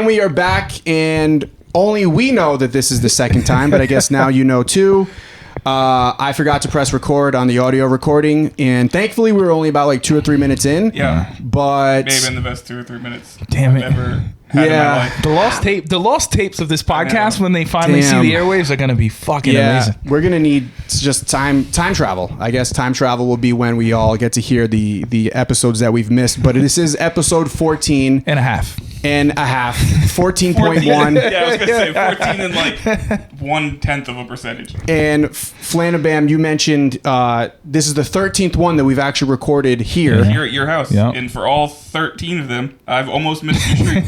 And we are back, and only we know that this is the second time, but I guess now you know too. I forgot to press record on the audio recording, and thankfully we were only about like 2 or 3 minutes in. Yeah, but maybe in the best 2 or 3 minutes. Damn it! I've ever had in my life. The lost tapes of this podcast when they finally see the airwaves are gonna be fucking amazing. We're gonna need just time travel. I guess time travel will be when we all get to hear the episodes that we've missed. But this is episode 14 and a half. 14.1. Yeah, I was gonna say 14 and like 0.1%. And Flanabam, you mentioned this is the 13th one that we've actually recorded here. Here at your house, and for all 13 of them, I've almost missed your street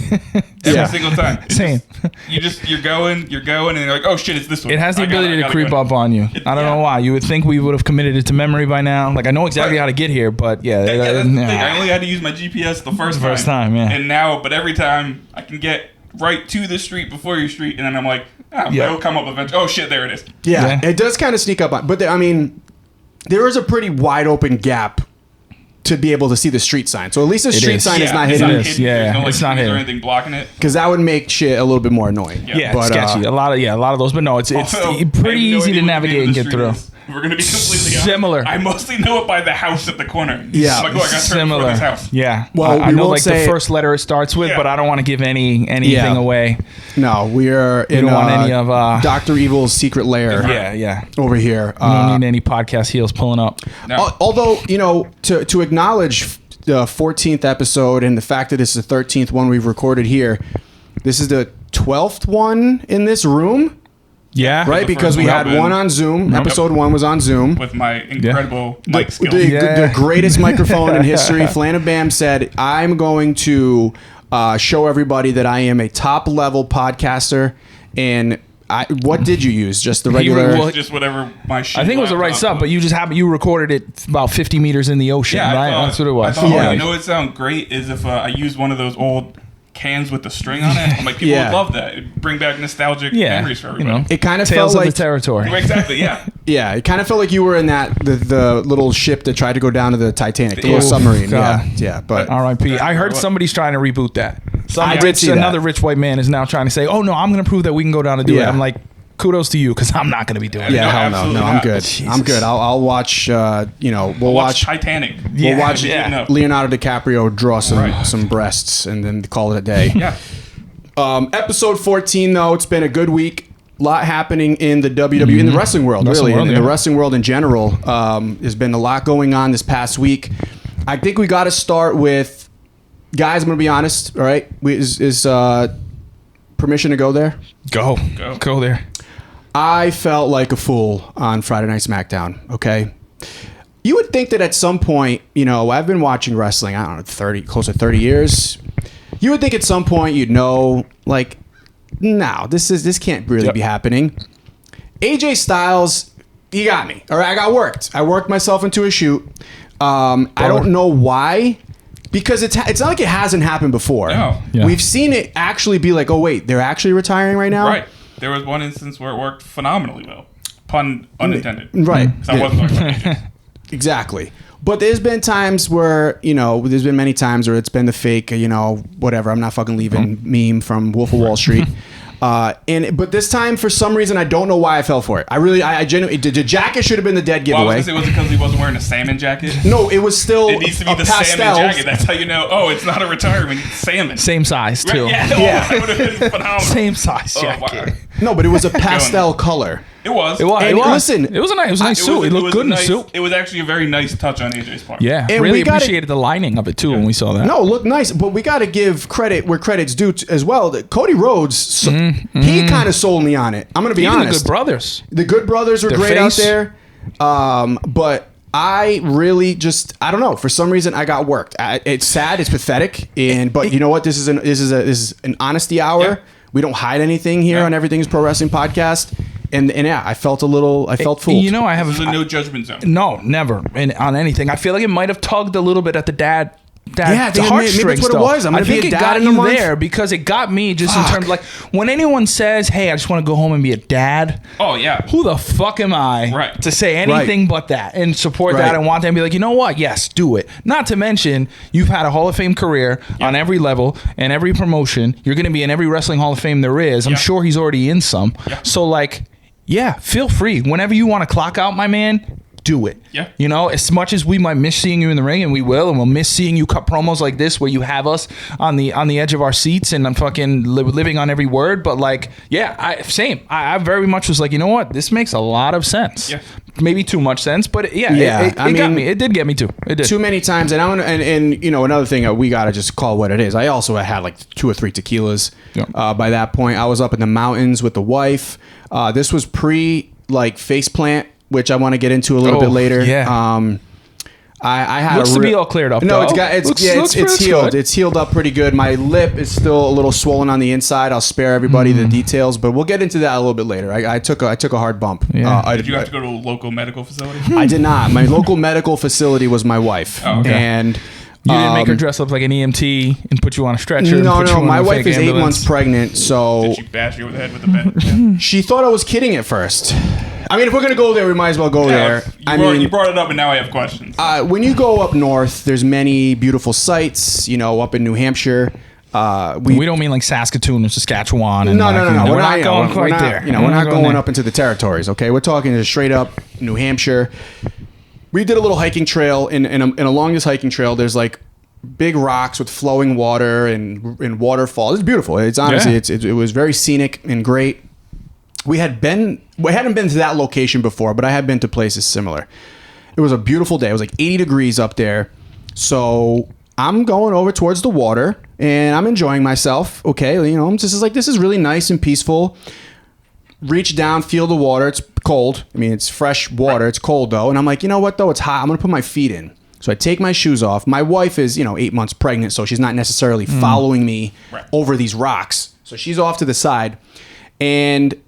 every single time. Same. You're going, and you're like, oh shit, it's this one. It has the ability to creep up on you. I don't know why. You would think we would have committed it to memory by now. Like I know exactly how to get here, but that's the thing. I only had to use my GPS the first time. And now, but every time I can get right to the street before your street, and then I'm like, it'll come up eventually. Oh shit, there it is. Yeah, it does kind of sneak up on, but I mean, there is a pretty wide open gap to be able to see the street sign. So at least the street sign is not hidden. There's no it's not hidden or anything blocking it. Because that would make shit a little bit more annoying. Yeah, but, sketchy. A lot of those, but no, it's pretty easy to navigate and get through. We're gonna be completely similar. I mostly know it by the house at the corner. Yeah, I'm like, I got similar. This house. Yeah. Well, I know like the first letter it starts with, but I don't want to give anything away. No, we don't want any of Dr. Evil's secret lair. Yeah. Over here. We don't need any podcast heels pulling up. No. Although to acknowledge the 14th episode and the fact that this is the 13th one we've recorded here, this is the 12th one in this room. Yeah. Right? Because we had one on Zoom. Episode 1 was on Zoom. With my incredible mic skills. The greatest microphone in history. Flanabam said, I'm going to show everybody that I am a top-level podcaster. And what did you use? Just the regular... just whatever my shit. I think it was the right stuff, but you recorded it about 50 meters in the ocean, right? That's what it was. I thought, you know what would sound great is if I used one of those old cans with the string on it. I'm like, people would love that. It'd bring back nostalgic memories for everybody. It kind of Tales felt like the territory. Exactly, yeah. Yeah, it kind of felt like you were in the little ship that tried to go down to the Titanic, the little submarine. God. Yeah, but R.I.P. I heard somebody's trying to reboot that. Another rich white man is now trying to say, oh no, I'm going to prove that we can go down and do it. I'm like, kudos to you, because I'm not going to be doing it. Yeah, hell no. I'm good. Jesus. I'm good. I'll watch, we'll watch Titanic. We'll watch Leonardo DiCaprio draw some breasts and then call it a day. Yeah. Episode 14, though, it's been a good week. A lot happening in the WWE, in the wrestling world, in the wrestling world in general. There's been a lot going on this past week. I think we got to start with, guys, I'm going to be honest, all right? Is permission to go there? Go there. I felt like a fool on Friday Night SmackDown, okay? You would think that at some point, I've been watching wrestling, I don't know, close to 30 years. You would think at some point you'd know, like, no, this can't really be happening. AJ Styles, he got me. All right, I got worked. I worked myself into a shoot. I don't know why. Because it's not like it hasn't happened before. No. Yeah. We've seen it actually be like, oh, wait, they're actually retiring right now? Right. There was one instance where it worked phenomenally well. Pun unintended. Right. So I wasn't talking about it. Exactly. But there's been times where, there's been many times where it's been the fake, whatever, I'm not fucking leaving meme from Wolf of Wall Street. But this time, for some reason, I don't know why I fell for it. I genuinely, the jacket should have been the dead giveaway. Well, I was going to say, was it because he wasn't wearing a salmon jacket? No, it was still it needs to be the pastel salmon jacket. That's how you know, it's not a retirement, it's salmon. Same size, too. Right? Yeah. That would have been phenomenal. Same size jacket. Wow. No, but it was a pastel color. It was. Listen, it was a nice suit. It looked good in the suit. It was actually a very nice touch on AJ's part. Yeah, and really appreciated the lining of it too when we saw that. No, it looked nice, but we got to give credit where credit's due as well. Cody Rhodes, he kind of sold me on it. I'm going to be honest. The Good Brothers. The Good Brothers were great out there, but I really I don't know. For some reason, I got worked. It's sad. It's pathetic. But you know what? This is an honesty hour. Yeah. We don't hide anything here on Everything's Pro Wrestling Podcast. And I felt fooled. I have a no judgment zone. No, never on anything. I feel like it might have tugged a little bit at the dad that heartstrings. Maybe that's what it was. I think it got you there because it got me just in terms of like when anyone says, "Hey, I just want to go home and be a dad." Oh yeah. Who the fuck am I to say anything but that and support that and want them to be like, you know what? Yes, do it. Not to mention you've had a Hall of Fame career on every level and every promotion. You're going to be in every wrestling Hall of Fame there is. I'm sure he's already in some. Yeah. So like, feel free whenever you want to clock out, my man. Do it. Yeah. You know, as much as we might miss seeing you in the ring, and we will, and we'll miss seeing you cut promos like this where you have us on the edge of our seats and I'm fucking living on every word. But like, I very much was like, you know what? This makes a lot of sense. Yeah. Maybe too much sense, but it got me. It did get me too. It did. Too many times. And you know, another thing, we got to just call what it is. I also had like 2 or 3 tequilas by that point. I was up in the mountains with the wife. This was like faceplant, which I want to get into a little bit later. Yeah. I had looks to be all cleared up. No, it's healed. Good. It's healed up pretty good. My lip is still a little swollen on the inside. I'll spare everybody the details, but we'll get into that a little bit later. I took a hard bump. Yeah. Did you have to go to a local medical facility? I did not. My local medical facility was my wife, and you didn't make her dress up like an EMT and put you on a stretcher. No. My wife is 8 months pregnant, so did she bash you over the head with the bed? She thought I was kidding at first. I mean, if we're going to go there, we might as well go there. You brought it up, and now I have questions. When you go up north, there's many beautiful sites, you know, up in New Hampshire. We don't mean like Saskatoon or Saskatchewan. And no. We're not going quite there. You know, we're not going up into the territories, okay? We're talking just straight up New Hampshire. We did a little hiking trail, and along this hiking trail, there's like big rocks with flowing water and waterfalls. It's beautiful. It's honestly, it was very scenic and great. We hadn't been to that location before, but I had been to places similar. It was a beautiful day. It was like 80 degrees up there. So I'm going over towards the water and I'm enjoying myself. Okay. You know, I'm just like, this is really nice and peaceful. Reach down, feel the water. It's cold. I mean, it's fresh water. It's cold though. And I'm like, you know what though? It's hot. I'm going to put my feet in. So I take my shoes off. My wife is, 8 months pregnant. So she's not necessarily following me over these rocks. So she's off to the side. And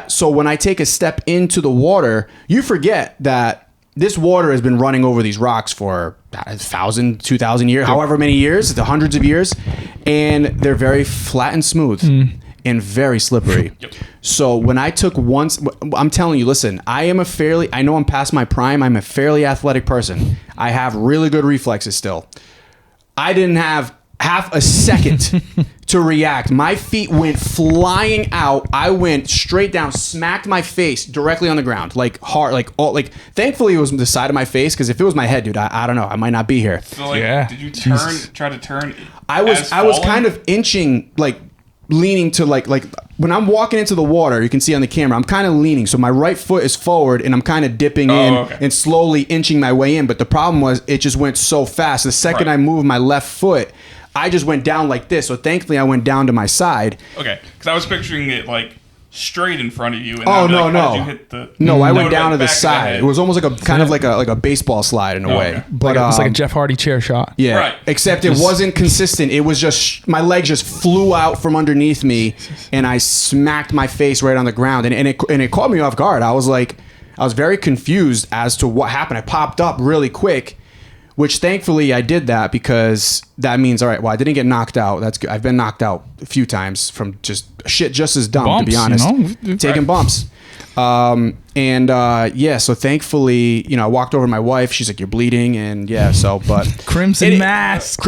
so when I take a step into the water, you forget that this water has been running over these rocks for 1,000, 2,000 years, however many years, the hundreds of years, and they're very flat and smooth and very slippery. So when I took I'm telling you, listen, I know I'm past my prime. I'm a fairly athletic person. I have really good reflexes still. I didn't have half a second to react. My feet went flying out. I went straight down, smacked my face directly on the ground, like hard, thankfully it was the side of my face, because if it was my head, dude, I don't know, I might not be here. So did you try to turn? I was kind of inching, like leaning to like when I'm walking into the water, you can see on the camera, I'm kind of leaning. So my right foot is forward and I'm kind of dipping in and slowly inching my way in. But the problem was it just went so fast. The second I moved my left foot, I just went down like this. So thankfully I went down to my side. Okay. Because I was picturing it like straight in front of you. And no. You hit the, I went down to the side. It was almost like like a baseball slide in a way. Okay. But it was like a Jeff Hardy chair shot. Yeah. Right. Except it wasn't consistent. It was just my leg just flew out from underneath me, and I smacked my face right on the ground, and it caught me off guard. I was very confused as to what happened. I popped up really quick. Which thankfully I did that, because that means, all right, well, I didn't get knocked out. That's good. I've been knocked out a few times from just shit just as dumb, bumps, to be honest. Taking bumps. So thankfully, I walked over to my wife. She's like, "You're bleeding," and but Crimson Mask.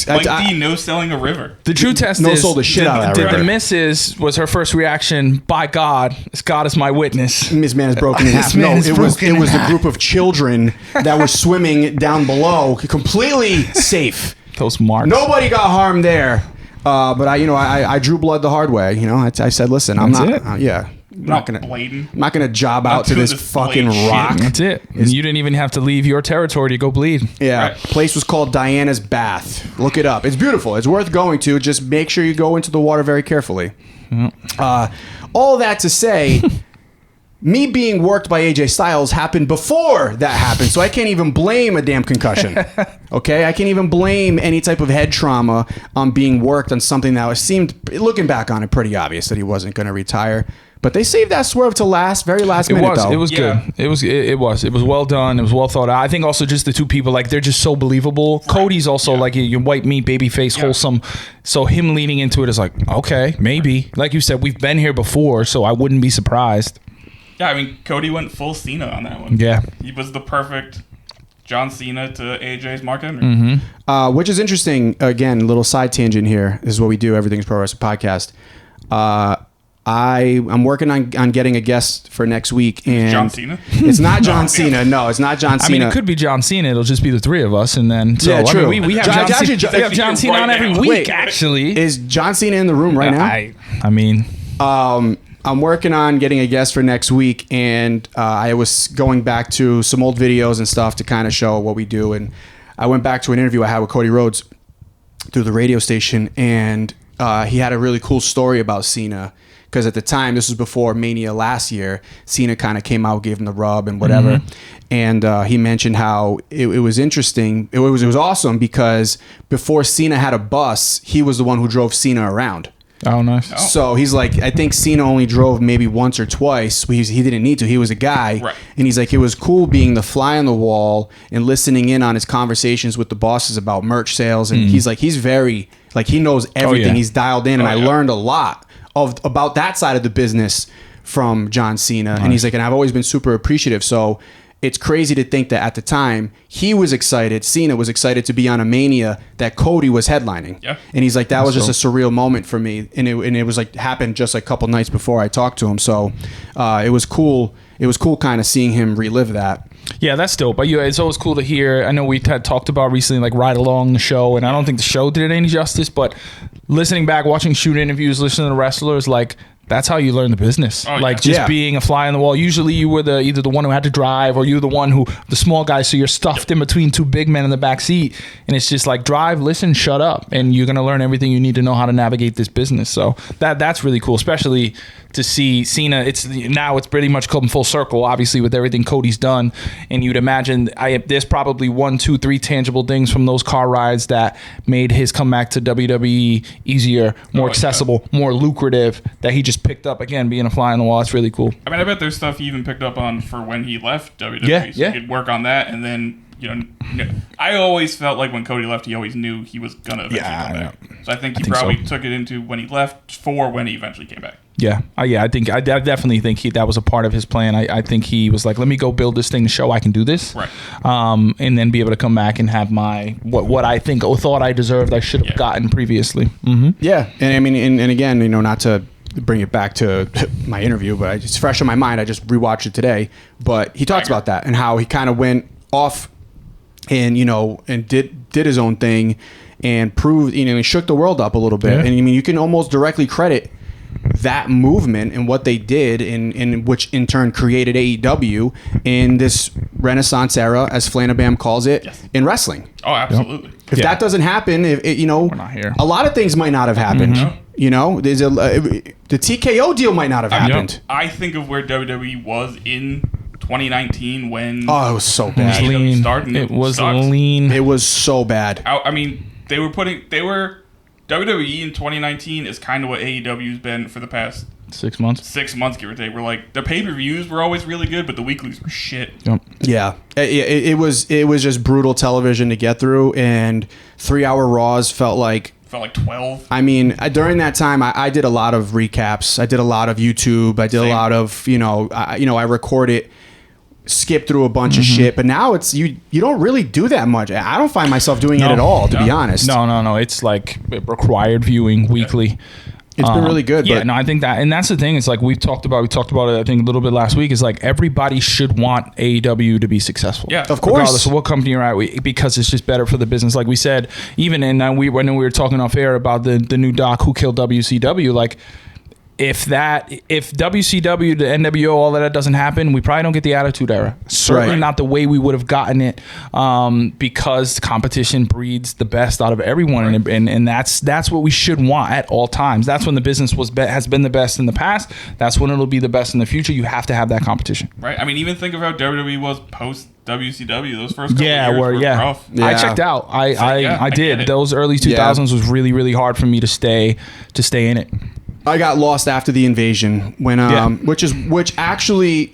Like D no selling a river. The true test is sold the shit out of that river. The missus was her first reaction. By God, God is my witness. This man is broken in half. No, it was the group of children that were swimming down below, completely safe. Those marks. Nobody got harmed there. But I drew blood the hard way. I said, listen, I'm not gonna job out to this fucking rock. That's it. And you didn't even have to leave your territory to go bleed. Yeah. Right. Place was called Diana's Bath. Look it up. It's beautiful. It's worth going to. Just make sure you go into the water very carefully. All that to say, me being worked by AJ Styles happened before that happened, so I can't even blame a damn concussion. Okay, I can't even blame any type of head trauma on being worked on something that seemed, looking back on it, pretty obvious that he wasn't going to retire. But they saved that swerve to very last minute. It was good. It was well done. It was well thought out. I think also just the two people, like, they're just so believable. Right. Cody's also like your white meat, baby face, wholesome. So him leaning into it is like, okay, maybe. Like you said, we've been here before, so I wouldn't be surprised. Yeah, I mean, Cody went full Cena on that one. Yeah, he was the perfect John Cena to AJ's Mark Henry. Mm-hmm. Which is interesting. Again, little side tangent here. This is what we do. Everything's Pro Wrestling Podcast. I'm working on getting a guest for next week, and John Cena. It's not John Cena. No, it's not John Cena. I mean, it could be John Cena. It'll just be the three of us, and then true. I mean, we have John Cena on every week. Wait, actually, is John Cena in the room right now? I mean, I'm working on getting a guest for next week, and I was going back to some old videos and stuff to kind of show what we do, and I went back to an interview I had with Cody Rhodes through the radio station, and he had a really cool story about Cena. Because at the time, this was before Mania last year, Cena kind of came out, gave him the rub and whatever. Mm-hmm. And he mentioned how it was interesting. It was awesome because before Cena had a bus, he was the one who drove Cena around. Oh, nice. So he's like, I think Cena only drove maybe once or twice. He didn't need to. He was a guy. Right. And he's like, it was cool being the fly on the wall and listening in on his conversations with the bosses about merch sales. And he's like, he's very, like, he knows everything. Oh, yeah. He's dialed in. And I learned a lot about that side of the business from John Cena. Nice. And he's like, and I've always been super appreciative. So it's crazy to think that at the time he was excited, Cena was excited to be on a Mania that Cody was headlining. Yeah. And he's like, that was just a surreal moment for me. And it was like happened just like a couple nights before I talked to him. So it was cool. It was cool kind of seeing him relive that. Yeah, that's dope. But it's always cool to hear. I know we had talked about recently, like, Ride Along the show, and I don't think the show did it any justice, but listening back, watching shoot interviews, listening to wrestlers, like, that's how you learn the business. Oh, like, just being a fly on the wall. Usually you were either the one who had to drive, or you were the one the small guy, so you're stuffed in between two big men in the back seat, and it's just like, drive, listen, shut up, and you're going to learn everything you need to know how to navigate this business. So that's really cool, especially to see Cena. It's pretty much come full circle, obviously, with everything Cody's done, and you'd imagine there's probably 1, 2, 3 tangible things from those car rides that made his comeback to WWE easier, more accessible, more lucrative, that he just picked up. Again, being a fly on the wall, it's really cool. I mean, I bet there's stuff he even picked up on for when he left WWE. So he could work on that, and then, I always felt like when Cody left, he always knew he was gonna eventually come back. So I think he probably took it into when he left for when he eventually came back. Yeah, I definitely think that was a part of his plan. I think he was like, let me go build this thing to show I can do this, right? And then be able to come back and have my what I thought I deserved, I should have gotten previously. Mm-hmm. Yeah, and I mean, and again, not to bring it back to my interview, but it's fresh in my mind. I just rewatched it today. But he talks about that and how he kind of went off and and did his own thing and proved, he shook the world up a little bit. Yeah. And I mean, you can almost directly credit that movement and what they did, in which in turn created AEW in this Renaissance era, as Flanabam calls it, in wrestling. Oh, absolutely. If that doesn't happen, we're not here. A lot of things might not have happened. Mm-hmm. There's the TKO deal might not have happened. I think of where WWE was in 2019 when it was so bad. It was lean. It was so bad. I mean, WWE in 2019 is kind of what AEW's been for the past 6 months. 6 months, give or take. We're like, the pay-per-views were always really good, but the weeklies were shit. Yep. Yeah. It was just brutal television to get through, and 3-hour Raws felt like 12. I mean, during that time, I did a lot of recaps. I did a lot of YouTube. I did a lot of, I recorded, skip through a bunch of shit. But now it's you don't really do that much. I don't find myself doing it at all, to be honest. No. It's like required viewing weekly. It's been really good. Yeah, I think that, and that's the thing. It's like we talked about it, I think, a little bit last week. Is like everybody should want AEW to be successful. Yeah, of course. Regardless of what company you're at, because it's just better for the business. Like we said, even when we were talking off air about the new doc, Who Killed WCW, like, if WCW, the NWO, all of that doesn't happen, we probably don't get the Attitude Era. Certainly not the way we would have gotten it, because competition breeds the best out of everyone, and that's what we should want at all times. That's when the business has been the best in the past. That's when it'll be the best in the future. You have to have that competition. Right. I mean, even think of how WWE was post WCW. Those first couple years were rough. Yeah. I checked out. I did. Those early 2000s was really, really hard for me to stay in it. I got lost after the invasion when which actually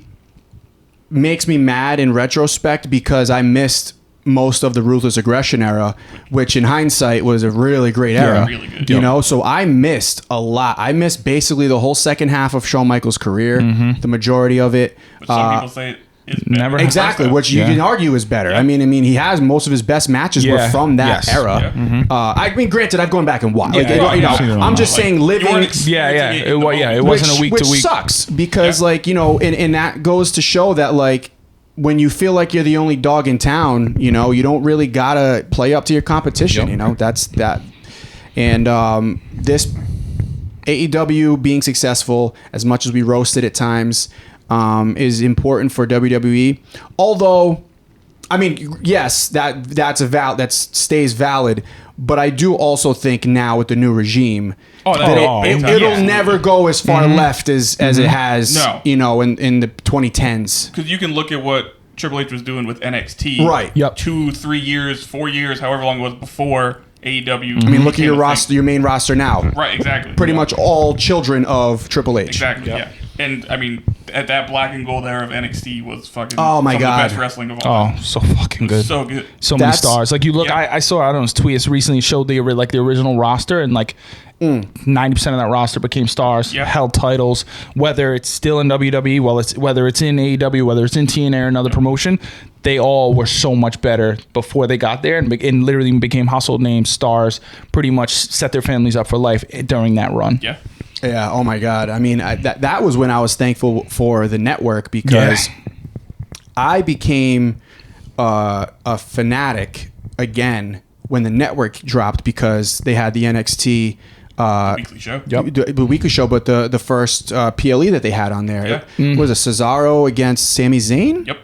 makes me mad in retrospect, because I missed most of the Ruthless Aggression era, which in hindsight was a really great era. Really good. You know, so I missed a lot. I missed basically the whole second half of Shawn Michaels' career, the majority of it. But some people say is never exactly, which you can argue is better. I mean, he has most of his best matches were from that era. I mean, granted, I've gone back and watched. I'm just saying, living. It wasn't a week to week. Which sucks, because and that goes to show that when you feel like you're the only dog in town, you don't really gotta play up to your competition. That's that. And this AEW being successful, as much as we roasted at times, is important for WWE. Although, I mean, yes, that stays valid. But I do also think now with the new regime, it'll never go as far left as it has, in the 2010s. Because you can look at what Triple H was doing with NXT, right? 2, 3 years, 4 years, however long it was before AEW. I mean, look at your roster, your main roster now. Right, exactly. Pretty much all children of Triple H. Exactly. Yeah. And I mean, at that black and gold era of NXT was fucking some of the best wrestling of all time. Oh, so fucking good. So good. So many stars. Like you look, I saw on his tweets recently showed the original roster, and 90% of that roster became stars, held titles, whether it's still in WWE, whether it's in AEW, whether it's in TNA or another promotion. They all were so much better before they got there, and literally became household names, stars, pretty much set their families up for life during that run. Yeah. Yeah. Oh my God. I mean, that was when I was thankful for the network, because I became a fanatic again when the network dropped, because they had the NXT weekly show. The weekly show, but the first PLE that they had on there was a Cesaro against Sami Zayn. Yep.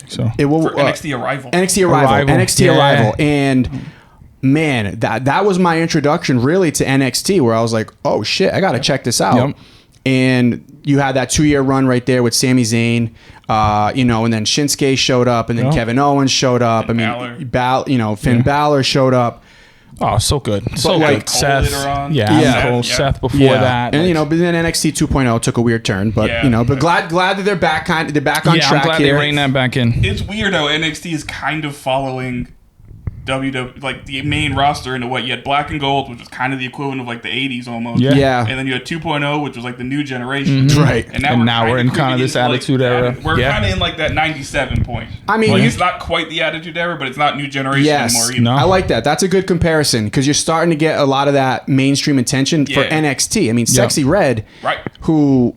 So for NXT Arrival. NXT Arrival. And man, that was my introduction really to NXT, where I was like, oh shit, I gotta check this out. And you had that 2-year run right there with Sami Zayn, and then Shinsuke showed up, and then Kevin Owens showed up. Finn Balor. Finn Balor showed up. Oh, so good. So like Seth. Seth before that. And but then NXT 2.0 took a weird turn, but but glad that they're back on track here. I'm glad they reined that back in. It's weird how NXT is kind of following WWE, like the main roster, into what you had Black and Gold, which was kind of the equivalent of like the 80s almost. Yeah. And then you had 2.0, which was like the new generation. Right. And now we're in kind of this attitude era. We're kind of in like that 97 point. I mean, it's not quite the attitude era, but it's not new generation anymore either. No. I like that. That's a good comparison, because you're starting to get a lot of that mainstream attention for NXT. I mean, Sexy Red, who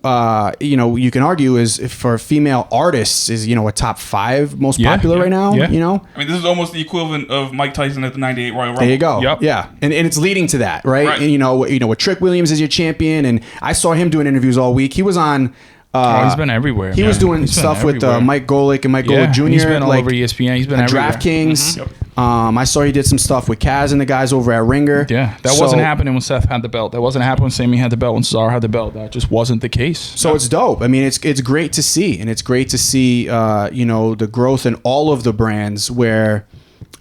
you can argue is, for female artists, is a top 5 most popular right now. I mean, this is almost the equivalent of Mike Tyson at the 98 Royal Rumble. There you go. Yep. Yeah. And it's leading to that, right? And with Trick Williams as your champion, and I saw him doing interviews all week. He was on he's been everywhere. He was doing stuff with Mike Golick and Mike Golick Jr. He's been all over ESPN. He's been everywhere. DraftKings. I saw he did some stuff with Kaz and the guys over at Ringer. Yeah, that wasn't happening when Seth had the belt. That wasn't happening when Sami had the belt. When Cesaro had the belt, that just wasn't the case. So it's dope. I mean, it's great to see, and it's great to see the growth in all of the brands where.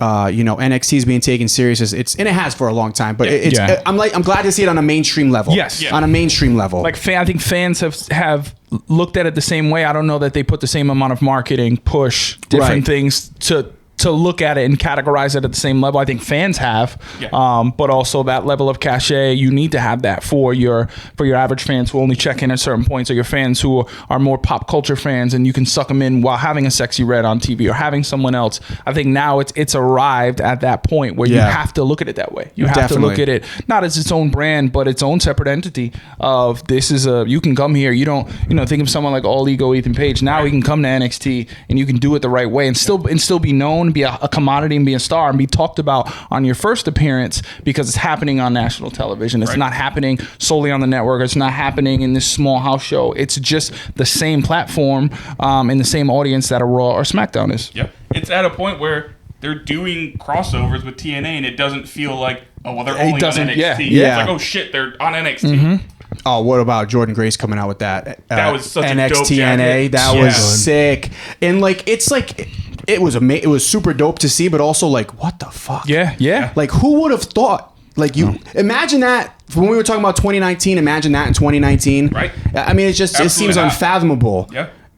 NXT is being taken serious and it has for a long time, but I'm glad to see it on a mainstream level. On a mainstream level. Like I think fans have looked at it the same way. I don't know that they put the same amount of marketing push different things to look at it and categorize it at the same level. I think fans have, but also that level of cachet, you need to have that for your average fans who only check in at certain points, or your fans who are more pop culture fans, and you can suck them in while having a Sexy Red on TV or having someone else. I think now it's arrived at that point where you have to look at it that way. You have to look at it not as its own brand, but its own separate entity of this is you can come here. You don't think of someone like All Ego Ethan Page. Now he can come to NXT and you can do it the right way and still be known, and be a commodity and be a star and be talked about on your first appearance because it's happening on national television. It's not happening solely on the network. It's not happening in this small house show. It's just the same platform and the same audience that a Raw or SmackDown is. Yep. It's at a point where they're doing crossovers with TNA and it doesn't feel like, oh, well, they're only on NXT. Yeah. It's like, oh, shit, they're on NXT. Oh, what about Jordan Grace coming out with that? That was such NXT a dope jacket. That was sick. And like, it's like, it was super dope to see, but also like, what the fuck? Yeah. Like, who would have thought? Like, imagine that when we were talking about 2019. Imagine that in 2019. Right. I mean, it seems unfathomable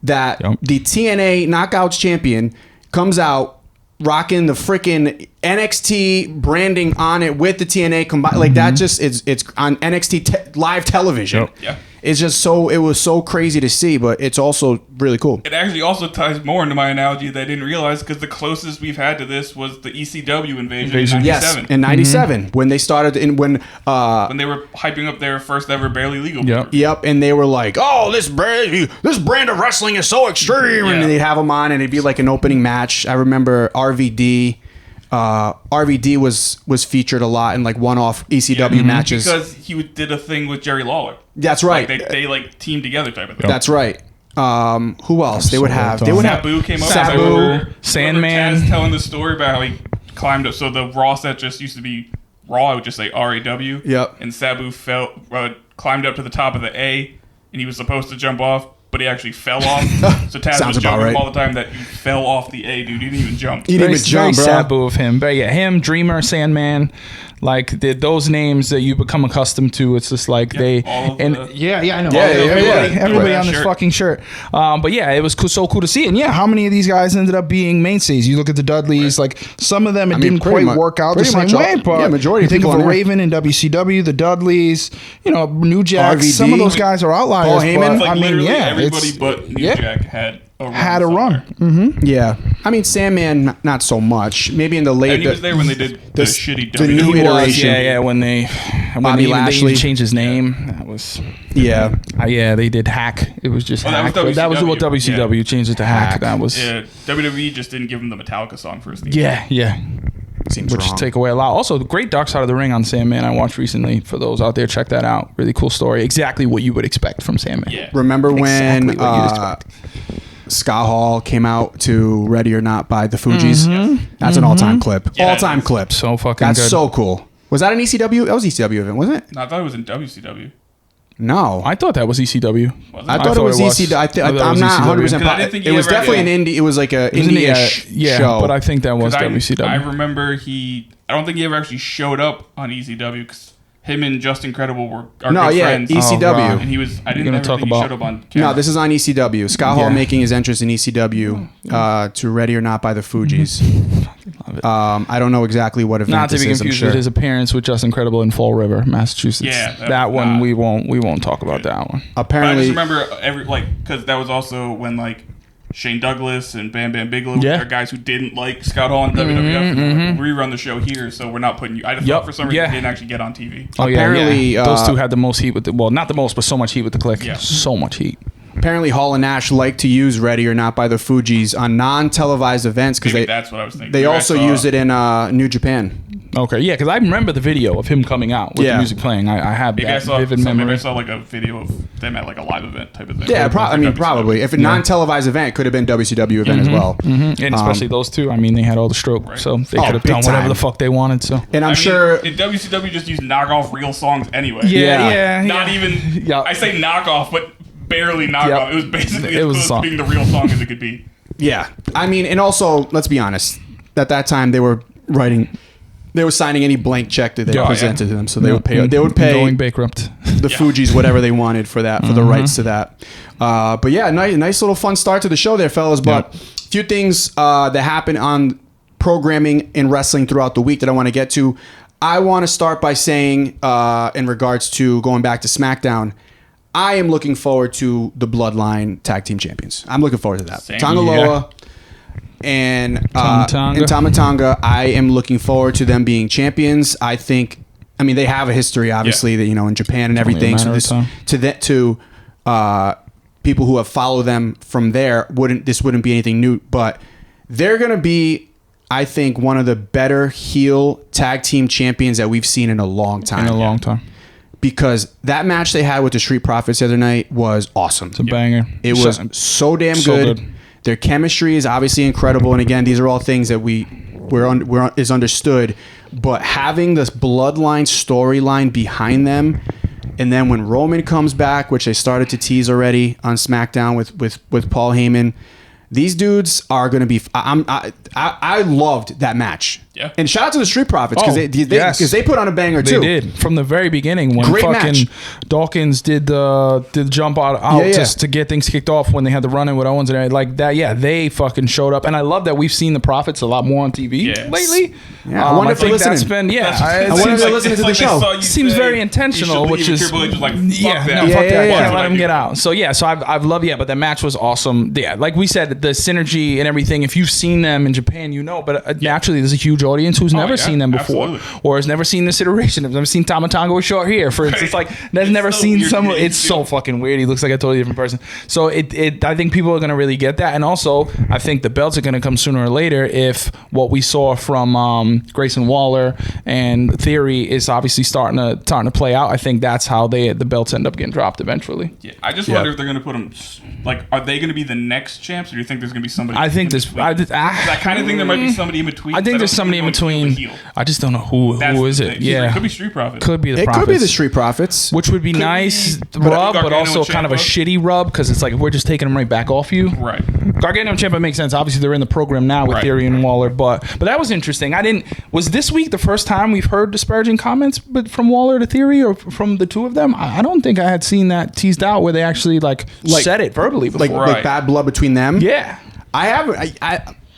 that the TNA Knockouts champion comes out rocking the freaking NXT branding on it with the TNA combined. Like that just it's on NXT live television. Yeah. It's just it was so crazy to see, but it's also really cool. It actually also ties more into my analogy that I didn't realize because the closest we've had to this was the ECW invasion in 97. Yes, in 97 when they started when they were hyping up their first ever Barely Legal. Yep, and they were like, "Oh, this brand of wrestling is so extreme," and they'd have them on, and it'd be like an opening match. I remember RVD. RVD was featured a lot in like one-off ECW matches because he did a thing with Jerry Lawler. That's right. Like they like teamed together type of thing. That's right. Who else? They would have Sabu came up. Sabu, Sandman. Taz telling the story about how he climbed up. So the Raw set just used to be Raw. I would just say RAW. Yep. And Sabu climbed up to the top of the A, and he was supposed to jump off, but he actually fell off. So Taz was jumping him all the time that he fell off the A, dude. He didn't even jump. He didn't even jump, bro. Sabu of him. But yeah, him, Dreamer, Sandman, like those names that you become accustomed to. It's just like I know. Everybody on this fucking shirt. But yeah, it was so cool to see. And yeah, how many of these guys ended up being mainstays? You look at the Dudleys, like some of them didn't quite work out the same way. But majority. You think of a Raven in WCW, the Dudleys, New Jack. RVD. Some of those guys are outliers. Paul Heyman. Like everybody but New Jack had a run. Yeah, I mean Sandman not so much. Maybe in the late. And he was there when they did the shitty the new iteration. When they changed his name. That was they did Hack. It was just Hack. That was what WCW changed it to Hack. That was WWE just didn't give him the Metallica song for his theme. Seems which wrong. Take away a lot. Also, the great Dark Side of the Ring on Sandman I watched recently. For those out there, check that out. Really cool story. Exactly what you would expect from Sandman. Yeah. Remember when Scott Hall came out to Ready or Not by the Fugees? That's an all-time clip. All-time clip. So fucking That's good. so cool. Was that an ECW? That was ECW event, wasn't it? No, I thought it was in WCW. No. I thought that was ECW. I thought it was ECW. I'm not 100% positive. It was definitely an indie. It was like an indie-ish show. But I think that was WCW. I remember I don't think he ever actually showed up on ECW because him and Justin Credible are good friends. ECW. And I didn't ever think he showed up on camera. No, this is on ECW. Scott Hall making his entrance in ECW to Ready or Not by the Fugees. I don't know exactly what event this is. Not to be confused with his appearance with Justin Credible in Fall River, Massachusetts. Yeah, that one we won't talk about that one. Apparently, but I just remember because that was also when Shane Douglas and Bam Bam Bigelow are guys who didn't like Scott Hall and WWF. And rerun the show here, so we're not putting you. I just thought for some reason they didn't actually get on TV. Oh, apparently, those two had the most heat with not the most, but so much heat with the Click. Yeah. So much heat. Apparently, Hall and Nash like to use Ready or Not by the Fugees on non-televised events because that's what I was thinking. They also use it in New Japan. Okay, yeah, because I remember the video of him coming out with the music playing. I have that vivid memory. Maybe I saw a video of them at a live event type of thing. Yeah, probably. If a non-televised event, it could have been WCW event as well. And especially those two. I mean, they had all the stroke, so they could have done whatever the fuck they wanted. So, and I'm sure WCW just used knockoff real songs anyway. Not even. I say knockoff, but barely knockoff. It was basically as close to being the real song as it could be. Yeah, I mean, and also let's be honest. At that time, they were signing any blank check that they presented to them, so they would pay. They would pay going bankrupt. The Fugees whatever they wanted for that, for the rights to that. But yeah, nice little fun start to the show there, fellas. But a few things that happened on programming in wrestling throughout the week that I want to get to. I want to start by saying, in regards to going back to SmackDown, I am looking forward to the Bloodline Tag Team Champions. I'm looking forward to that. Tonga Loa and Tama Tonga. I am looking forward to them being champions. I mean, they have a history, obviously, that in Japan and everything. So to people who have followed them from there, this wouldn't be anything new. But they're going to be, I think, one of the better heel tag team champions that we've seen in a long time. Because that match they had with the Street Profits the other night was awesome. It's a banger. It was so damn good. Their chemistry is obviously incredible. And again, these are all things that is understood. But having this Bloodline storyline behind them, and then when Roman comes back, which they started to tease already on SmackDown with Paul Heyman, these dudes are going to be. I loved that match. Yeah. And shout out to the Street Profits because they put on a banger too. They did from the very beginning when fucking Dawkins did the jump out just to get things kicked off when they had the run in with Owens and like that. Yeah, they fucking showed up, and I love that we've seen the Profits a lot more on TV lately. Yeah, I wonder if they're listening. I wonder if they're listening to the show. Seems very intentional, which is fuck that. Can't let him get out. So I've loved but the match was awesome. Yeah, like we said, the synergy and everything. If you've seen them in Japan, you know. But naturally, there's a huge audience who's never seen them before, or has never seen this iteration. Has never seen Tama Tonga with short hair, for instance. Like has never seen someone. It's so fucking weird. He looks like a totally different person. So I think people are gonna really get that, and also I think the belts are gonna come sooner or later if what we saw from Grayson Waller and Theory is obviously starting to play out. I think that's how the belts end up getting dropped eventually. Yeah, I just wonder if they're gonna put them. Like, are they gonna be the next champs, or do you think there's gonna be somebody? I think I kind of think there might be somebody in between. I think there's somebody in between. I just don't know who is it. Yeah, it could be Street Profits. Could be the Profits. It could be the Street Profits, which would be nice rub, but also kind of a shitty rub because it's like we're just taking them right back off you. Right. Gargano and Ciampa makes sense. Obviously, they're in the program now with Theory and Waller, but that was interesting. Was this week the first time we've heard disparaging comments, but from Waller to Theory or from the two of them? I don't think I had seen that teased out where they actually like said it verbally before. Like bad blood between them. Yeah.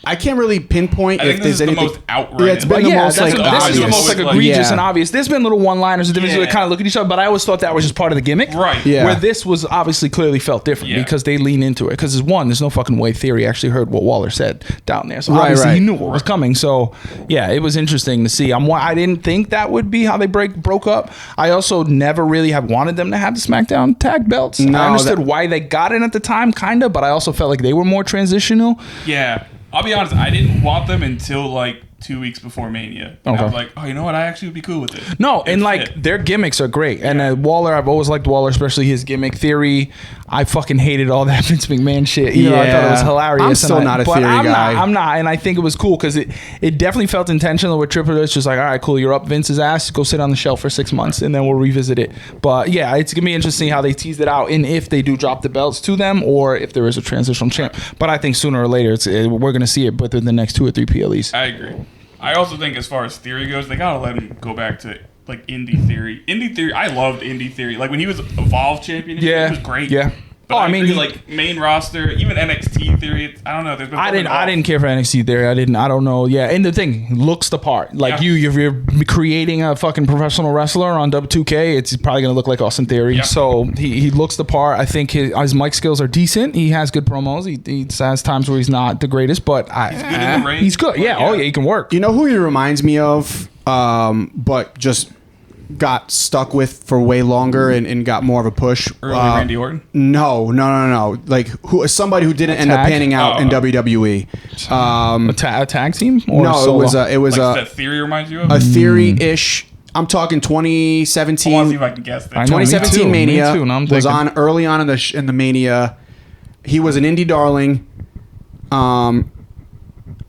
I can't really pinpoint if there's anything. The most outright. It's been the most this is the most egregious and obvious. There's been little one-liners that kind of look at each other, but I always thought that was just part of the gimmick. Right. Yeah. Where this was obviously clearly felt different because they lean into it. Because there's no fucking way Theory actually heard what Waller said down there. So obviously he knew what was coming. So yeah, it was interesting to see. I didn't think that would be how they broke up. I also never really have wanted them to have the SmackDown tag belts. No, I understood why they got it at the time, kind of, but I also felt like they were more transitional. Yeah. I'll be honest, I didn't want them until like 2 weeks before Mania. And I was like, oh, you know what? I actually would be cool with it. No, and like their gimmicks are great. And Waller, I've always liked Waller, especially his gimmick. Theory, I fucking hated all that Vince McMahon shit. You know, I thought it was hilarious. I'm still not a Theory guy. I'm not, and I think it was cool because it definitely felt intentional with Triple H. Just like, all right, cool, you're up Vince's ass. Go sit on the shelf for 6 months, and then we'll revisit it. But yeah, it's gonna be interesting how they tease it out, and if they do drop the belts to them, or if there is a transitional champ. But I think sooner or later, we're gonna see it within the next 2 or 3 PLEs. I agree. I also think as far as Theory goes, they gotta let him go back to like Indie Theory. Indie Theory, I loved Indie Theory. Like when he was Evolve champion, it was great. Yeah. But I mean, like main roster, even NXT Theory. I don't know. There's been I didn't care for NXT Theory. I don't know. Yeah, and the thing looks the part. Like you're creating a fucking professional wrestler on W2K. It's probably gonna look like Austin Theory. Yep. So he looks the part. I think his mic skills are decent. He has good promos. He has times where he's not the greatest, but he's good in the ring. He's good. Yeah. Oh yeah, he can work. You know who he reminds me of? But just got stuck with for way longer and got more of a push. Early Randy Orton? No. Like somebody who didn't end up panning out in WWE. A tag team? Or no, solo? it was like that Theory reminds you of? A Theory-ish. I'm talking 2017. I want to see if I can guess that. 2017 Mania was on early on in the Mania. He was an indie darling.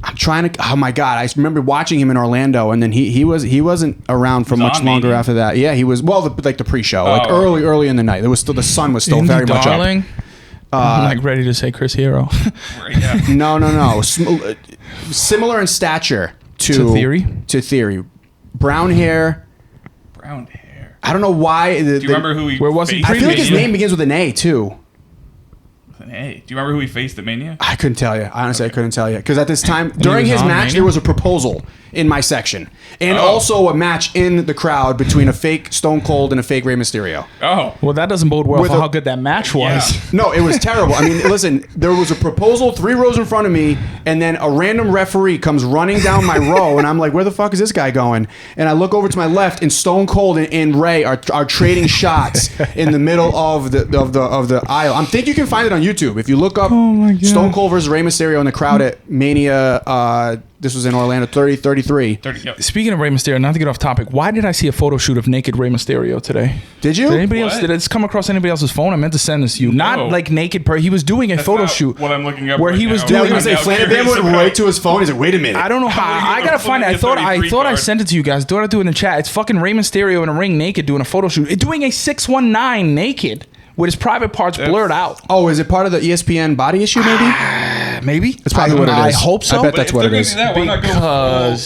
I'm trying to. Oh my god! I remember watching him in Orlando, and then he wasn't around for much longer after that. Yeah, he was. Well, like the pre-show, like early in the night. There was still the sun was still very much up. I'm like ready to say Chris Hero. No. Similar in stature to Theory. Brown hair. I don't know why. Do you remember who he? Where was he? I feel like his name begins with an A too. Hey, do you remember who he faced at Mania? I couldn't tell you. Honestly, I couldn't tell you. Because at this time, during his match, there was a proposal in my section. And also a match in the crowd between a fake Stone Cold and a fake Rey Mysterio. Oh. Well, that doesn't bode well for how good that match was. Yeah. No, it was terrible. I mean, listen, there was a proposal 3 rows in front of me, and then a random referee comes running down my row, and I'm like, where the fuck is this guy going? And I look over to my left, and Stone Cold and Rey are trading shots in the middle of the aisle. I think you can find it on YouTube. If you look up Stone Cold versus Rey Mysterio in the crowd at Mania, this was in Orlando, 33. Speaking of Rey Mysterio, not to get off topic, why did I see a photo shoot of naked Rey Mysterio today? Did you? Did anybody else? Did it come across anybody else's phone? I meant to send this to you. Not like naked. He was doing a photo shoot. What I'm looking up where he was doing. Flanagan went right to his phone. He's like, wait a minute. I don't know how. I gotta find it. I thought I sent it to you guys. Do it in the chat. It's fucking Rey Mysterio in a ring naked doing a photo shoot. Doing a 619 naked with his private parts blurred out. Oh, is it part of the ESPN body issue? Maybe. That's probably what it is. I hope so. I bet that's what it is. Why not go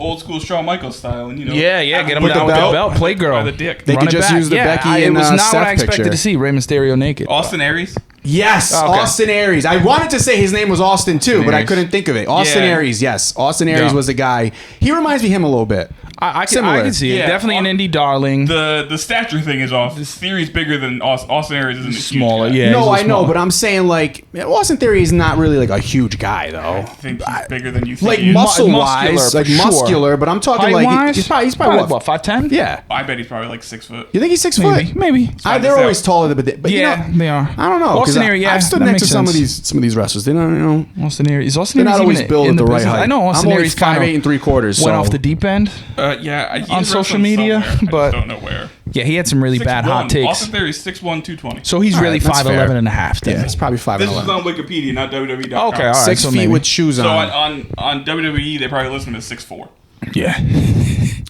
old school Shawn Michaels style and get him down with the belt, play girl. The dick. They could just use the Becky and it was not Seth what I expected picture. to see. Rey Mysterio naked. Austin Aries. Yes, okay. Austin Aries. I wanted to say his name was Austin too, but I couldn't think of it. Austin Aries, yes. Austin Aries was the guy. He reminds me of him a little bit. I can see it. Yeah, definitely an indie darling. The stature thing is off. This Theory's bigger than Austin Aries. Isn't smaller? Huge yeah. No, I know, but I'm saying like Austin Theory is not really like a huge guy though. I think he's bigger than you think. Like muscle wise, like muscular, but I'm talking like he's probably what 5'10"? Yeah, I bet he's probably like 6 foot. You think he's 6 foot? Maybe. They're always taller, but yeah, they are. I don't know. Austin Aries, I've stood next to some of these wrestlers. They don't, Austin Aries. They're not always built at the right height. I know Austin Aries 5'8" 3/4. Went off the deep end. On social media, but I don't know where. Yeah, he had some really bad hot takes. Austin Theory's 6'1", 220. So he's really 5'11" and a half. Yeah, it's probably 5'11". This is on Wikipedia, not WWE.com. Okay, all right. 6 feet with shoes on. So on WWE, they probably list him as 6'4". Yeah.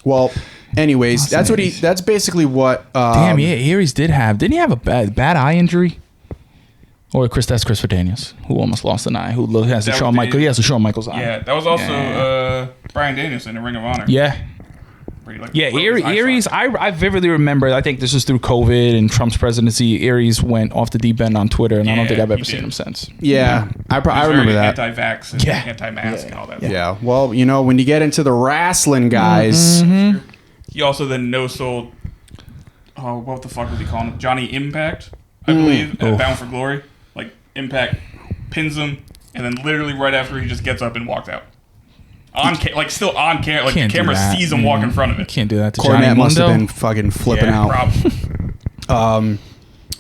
Well, anyways, that's basically what. Damn, yeah, Aries didn't he have a bad eye injury? Or that's Chris Daniels, who almost lost an eye, who has the Shawn Michaels. He has the Shawn Michaels eye. Yeah, that was also Bryan Danielson in Ring of Honor. Yeah. Aries, I vividly remember, I think this was through COVID and Trump's presidency, Aries went off the deep end on Twitter, and I don't think I've ever seen him since. Yeah, I remember that. Anti-vax and anti-mask and all that. Yeah, well, when you get into the wrestling guys... Mm-hmm. He also then no-sold, what the fuck was he calling him? Johnny Impact, I believe, at Bound for Glory. Like, Impact pins him, and then literally right after he just gets up and walks out. Still on camera, like the camera sees him walk in front of it. Can't do that to Cornette Johnny must Mundo. have been fucking flipping out. Probably.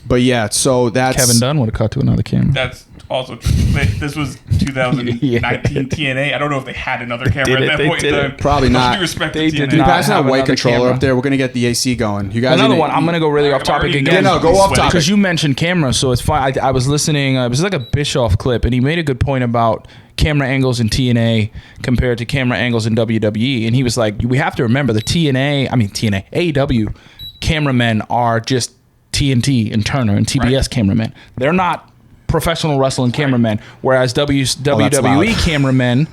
But yeah, so that's Kevin Dunn would have cut to another camera. That's also true. This was 2019 TNA. I don't know if they had another camera at that point in time. Probably not. Due respect They to did TNA. not. Pass that white controller camera. up there. We're gonna get the AC going. You guys. Another one. I'm gonna go really off topic again. Yeah, no, go off topic. Because you mentioned cameras, so it's fine. I was listening. It was like a Bischoff clip, and he made a good point about camera angles in TNA compared to camera angles in WWE. And he was like, we have to remember the AEW cameramen are just TNT and Turner and TBS cameramen. They're not professional wrestling cameramen, whereas WWE cameramen,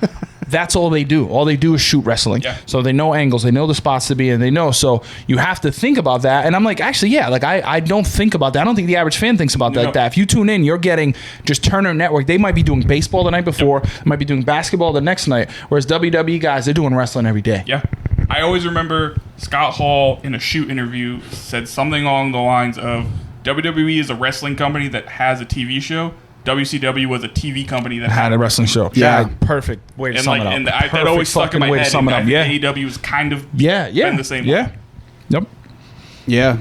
that's all they do. All they do is shoot wrestling. Yeah. So they know angles, they know the spots to be in, they know. So you have to think about that. And I'm like, actually, yeah, like I don't think about that. I don't think the average fan thinks about that like that. If you tune in, you're getting just Turner Network. They might be doing baseball the night before, might be doing basketball the next night, whereas WWE guys, they're doing wrestling every day. Yeah. I always remember Scott Hall in a shoot interview said something along the lines of WWE is a wrestling company that has a TV show. WCW was a TV company that had a wrestling show. Yeah, perfect way to sum it up. And that always stuck in my head. AEW was kind of been the same way. Yep. Yeah.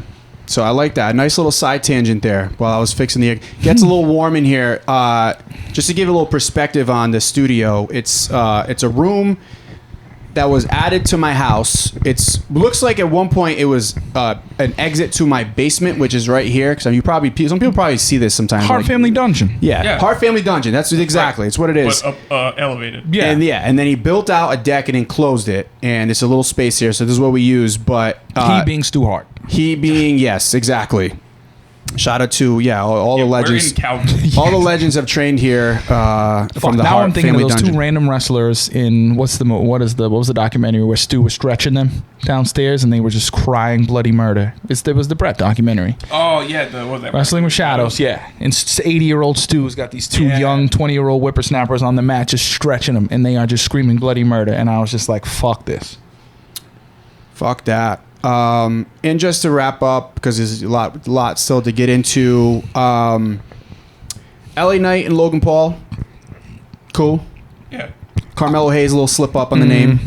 So I like that. Nice little side tangent there while I was fixing the... Gets a little warm in here. Just to give a little perspective on the studio, it's a room that was added to my house. Looks like at one point it was an exit to my basement, which is right here. Because some people probably see this sometimes. Hart Family Dungeon. Yeah, Hart Family Dungeon. That's exactly. It's what it is. But elevated. Yeah, and then he built out a deck and enclosed it, and it's a little space here. So this is what we use. But he being Stu Hart. Yes, exactly. Shout out to all the legends. All the legends have trained here from the Hart Family Dungeon. Two random wrestlers in what was the documentary where Stu was stretching them downstairs and they were just crying bloody murder. It was the Brett documentary. Oh yeah, what was that? Wrestling with Shadows. Yeah, and 80-year-old Stu's got these two young 20-year-old whippersnappers on the mat just stretching them, and they are just screaming bloody murder. And I was just like, fuck this. Fuck that. And just to wrap up, because there's a lot still to get into, LA Knight and Logan Paul, cool. Yeah. Carmelo Hayes, a little slip up on the name.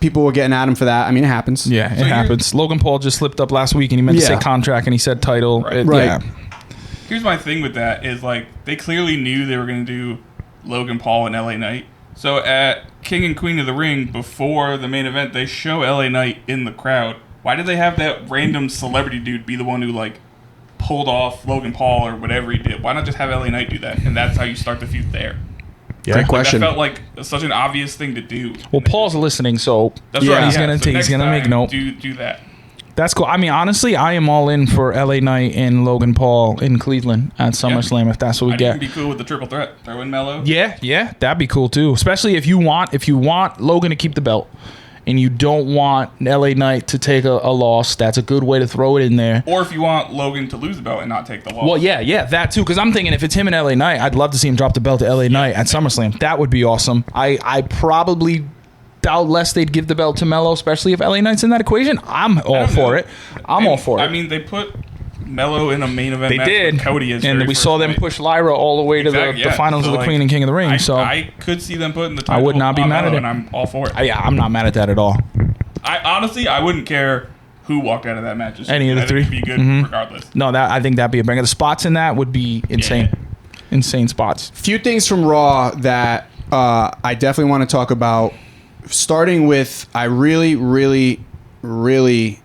People were getting at him for that. I mean, it happens. Yeah, it happens. Logan Paul just slipped up last week, and he meant to say contract, and he said title. Right. Here's my thing with that is like they clearly knew they were going to do Logan Paul and LA Knight. So at King and Queen of the Ring, before the main event, they show LA Knight in the crowd. Why did they have that random celebrity dude be the one who like pulled off Logan Paul or whatever he did? Why not just have LA Knight do that? And that's how you start the feud there. Yeah. Great question. That felt like such an obvious thing to do. Well, Paul's listening, so that's right. He's gonna make note. Do that. That's cool. I mean, honestly, I am all in for LA Knight and Logan Paul in Cleveland at SummerSlam if that's what we get. I'd be cool with the triple threat. Throw in Melo. Yeah, that'd be cool too. Especially if you want Logan to keep the belt and you don't want LA Knight to take a loss, that's a good way to throw it in there. Or if you want Logan to lose the belt and not take the loss. Well, yeah, that too. Because I'm thinking if it's him and LA Knight, I'd love to see him drop the belt to LA Knight at SummerSlam. That would be awesome. I probably doubt less they'd give the belt to Melo, especially if LA Knight's in that equation. I'm all for it. I'm all for it. I mean, they put Melo in a main event match with Cody as and we saw them push Lyra all the way to the finals of the Queen and King of the Ring. I could see them putting the title I would not be mad at it. And I'm all for it. I'm not mad at that at all. I wouldn't care who walked out of that match. Any of the three? Would be good regardless. No, I think that'd be a banger. The spots in that would be insane. Yeah. Insane spots. Few things from Raw that I definitely want to talk about. Starting with, I really, really, really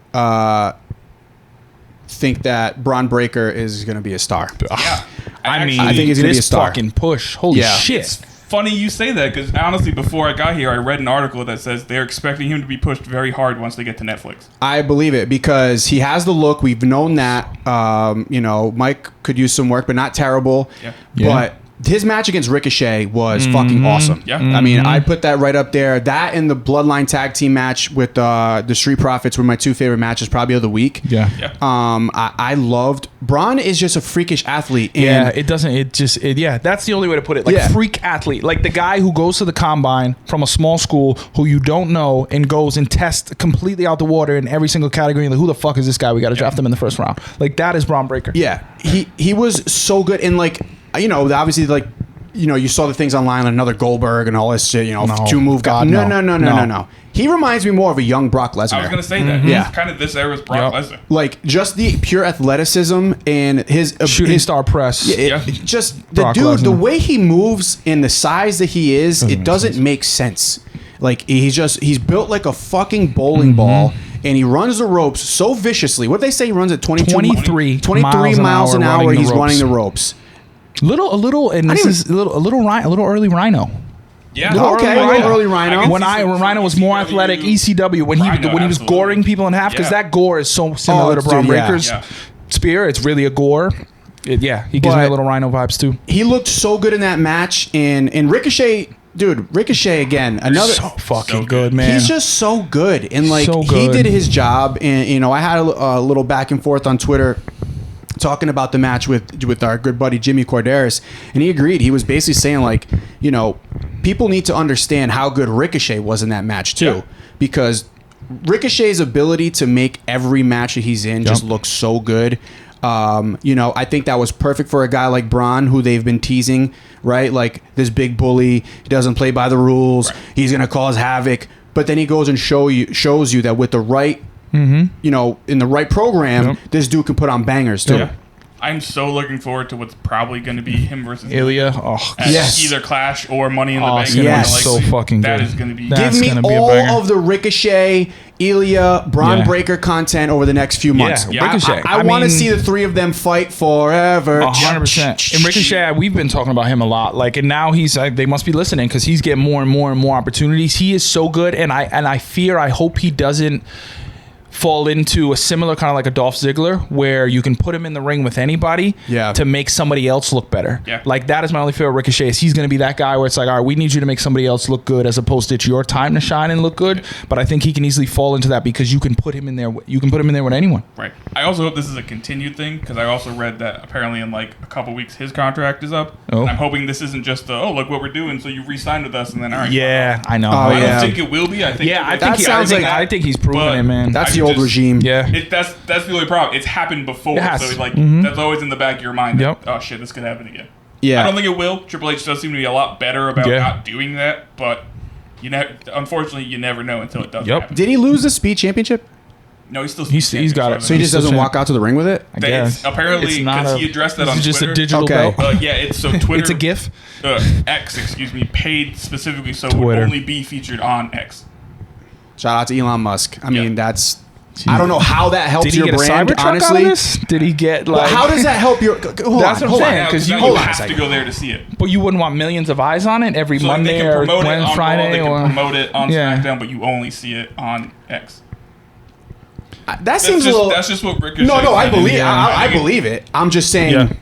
think that Bron Breaker is going to be a star. Yeah. I think he's going to be a star. Fucking push. Holy shit. It's funny you say that because honestly, before I got here, I read an article that says they're expecting him to be pushed very hard once they get to Netflix. I believe it because he has the look. We've known that. Mike could use some work, but not terrible. Yeah. But his match against Ricochet was fucking awesome. Yeah. I mean, I put that right up there. That and the Bloodline tag team match with the Street Profits were my two favorite matches probably of the week. Yeah. I loved. Braun is just a freakish athlete. And that's the only way to put it. Like freak athlete. Like the guy who goes to the combine from a small school who you don't know and goes and tests completely out the water in every single category. Like, who the fuck is this guy? We got to draft him in the first round. Like that is Bron Breaker. Yeah. He was so good. And like, obviously, like, you saw the things online, another Goldberg and all this shit, two move guy. No. He reminds me more of a young Brock Lesnar. I was going to say that. Yeah. Kind of this era's Brock Lesnar. Like, just the pure athleticism and his shooting star press. Just the dude, Lesnar. The way he moves and the size that he is, it doesn't make sense. Like, he's built like a fucking bowling ball. And he runs the ropes so viciously. What did they say? He runs at 23 miles an hour. He's running the ropes. A little early Rhino. Yeah. A little early Rhino. When Rhino was more athletic, ECW when he was goring people in half because that gore is so similar to Bron Breaker's spear. It's really a gore. He gives me a little Rhino vibes too. He looked so good in that match, and Ricochet. Dude, Ricochet again. Another so fucking good, man. He's just so good, and like he did his job. And I had a little back and forth on Twitter talking about the match with our good buddy Jimmy Corderas, and he agreed. He was basically saying like, people need to understand how good Ricochet was in that match too, because Ricochet's ability to make every match that he's in just look so good. I think that was perfect for a guy like Braun, who they've been teasing, right? Like this big bully, he doesn't play by the rules. Right. He's going to cause havoc. But then he goes and shows you that with the right, in the right program, this dude can put on bangers too. Yeah. I'm so looking forward to what's probably going to be him versus Ilya. Either Clash or Money in the Bank. Yes, so fucking good. That is going to be. Give me all of the Ricochet, Ilya, Bron Breaker content over the next few months. Yeah. Ricochet. I want to see the three of them fight forever. 100%. And Ricochet, we've been talking about him a lot. Like, and now they must be listening because he's getting more and more and more opportunities. He is so good, and I hope he doesn't fall into a similar kind of like a Dolph Ziggler where you can put him in the ring with anybody to make somebody else look better. Yeah. Like that is my only fear with Ricochet is he's going to be that guy where it's like, all right, we need you to make somebody else look good as opposed to it's your time to shine and look good. But I think he can easily fall into that because you can put him in there. You can put him in there with anyone. Right. I also hope this is a continued thing because I also read that apparently in like a couple weeks his contract is up. Oh. And I'm hoping this isn't just look what we're doing, so you re-signed with us and then all right. Yeah, I know. I don't think it will be. I think I think he's proven it, man. That's the old regime. Yeah. That's the only problem. It's happened before, so like that's always in the back of your mind. That, oh shit, this could happen again. Yeah, I don't think it will. Triple H does seem to be a lot better about not doing that, but unfortunately, you never know until it does happen. Did he lose the Speed Championship? No, he's still. He's got it. So he just doesn't walk out to the ring with it. I guess. Apparently, because he addressed that on Twitter. It's just a digital belt. Yeah, it's so Twitter. It's a GIF. X, excuse me, paid specifically so it would only be featured on X. Shout out to Elon Musk. I mean, that's. I don't know how that helps your brand. Honestly, did he get like? Well, how does that help your? That's what I'm saying. Because you have to go there to see it. But you wouldn't want millions of eyes on it every Monday or Friday. They can promote it on SmackDown, but you only see it on X. That seems a little. That's just what Ricochet. No, I believe. I believe it. I'm just saying. Yeah.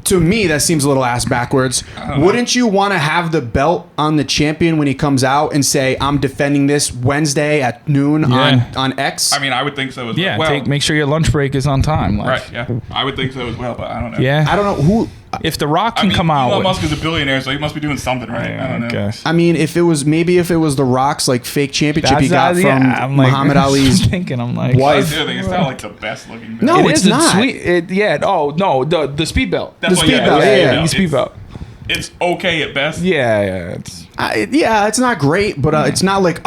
To me, that seems a little ass backwards. Wouldn't you want to have the belt on the champion when he comes out and say, "I'm defending this Wednesday at noon on X"? I mean, I would think so as well. Yeah, make sure your lunch break is on time. Right. Yeah, I would think so as well, but I don't know. Yeah, I don't know who. If The Rock can come out, Elon Musk is a billionaire, so he must be doing something right. I don't know. Guess. I mean, if it was The Rock's like fake championship he got from Muhammad Ali's wife. It's not like the best looking. No, it's not. Sweet. The speed belt. The speed belt. Yeah, the speed belt. It's okay at best. Yeah. It's not great, but it's not like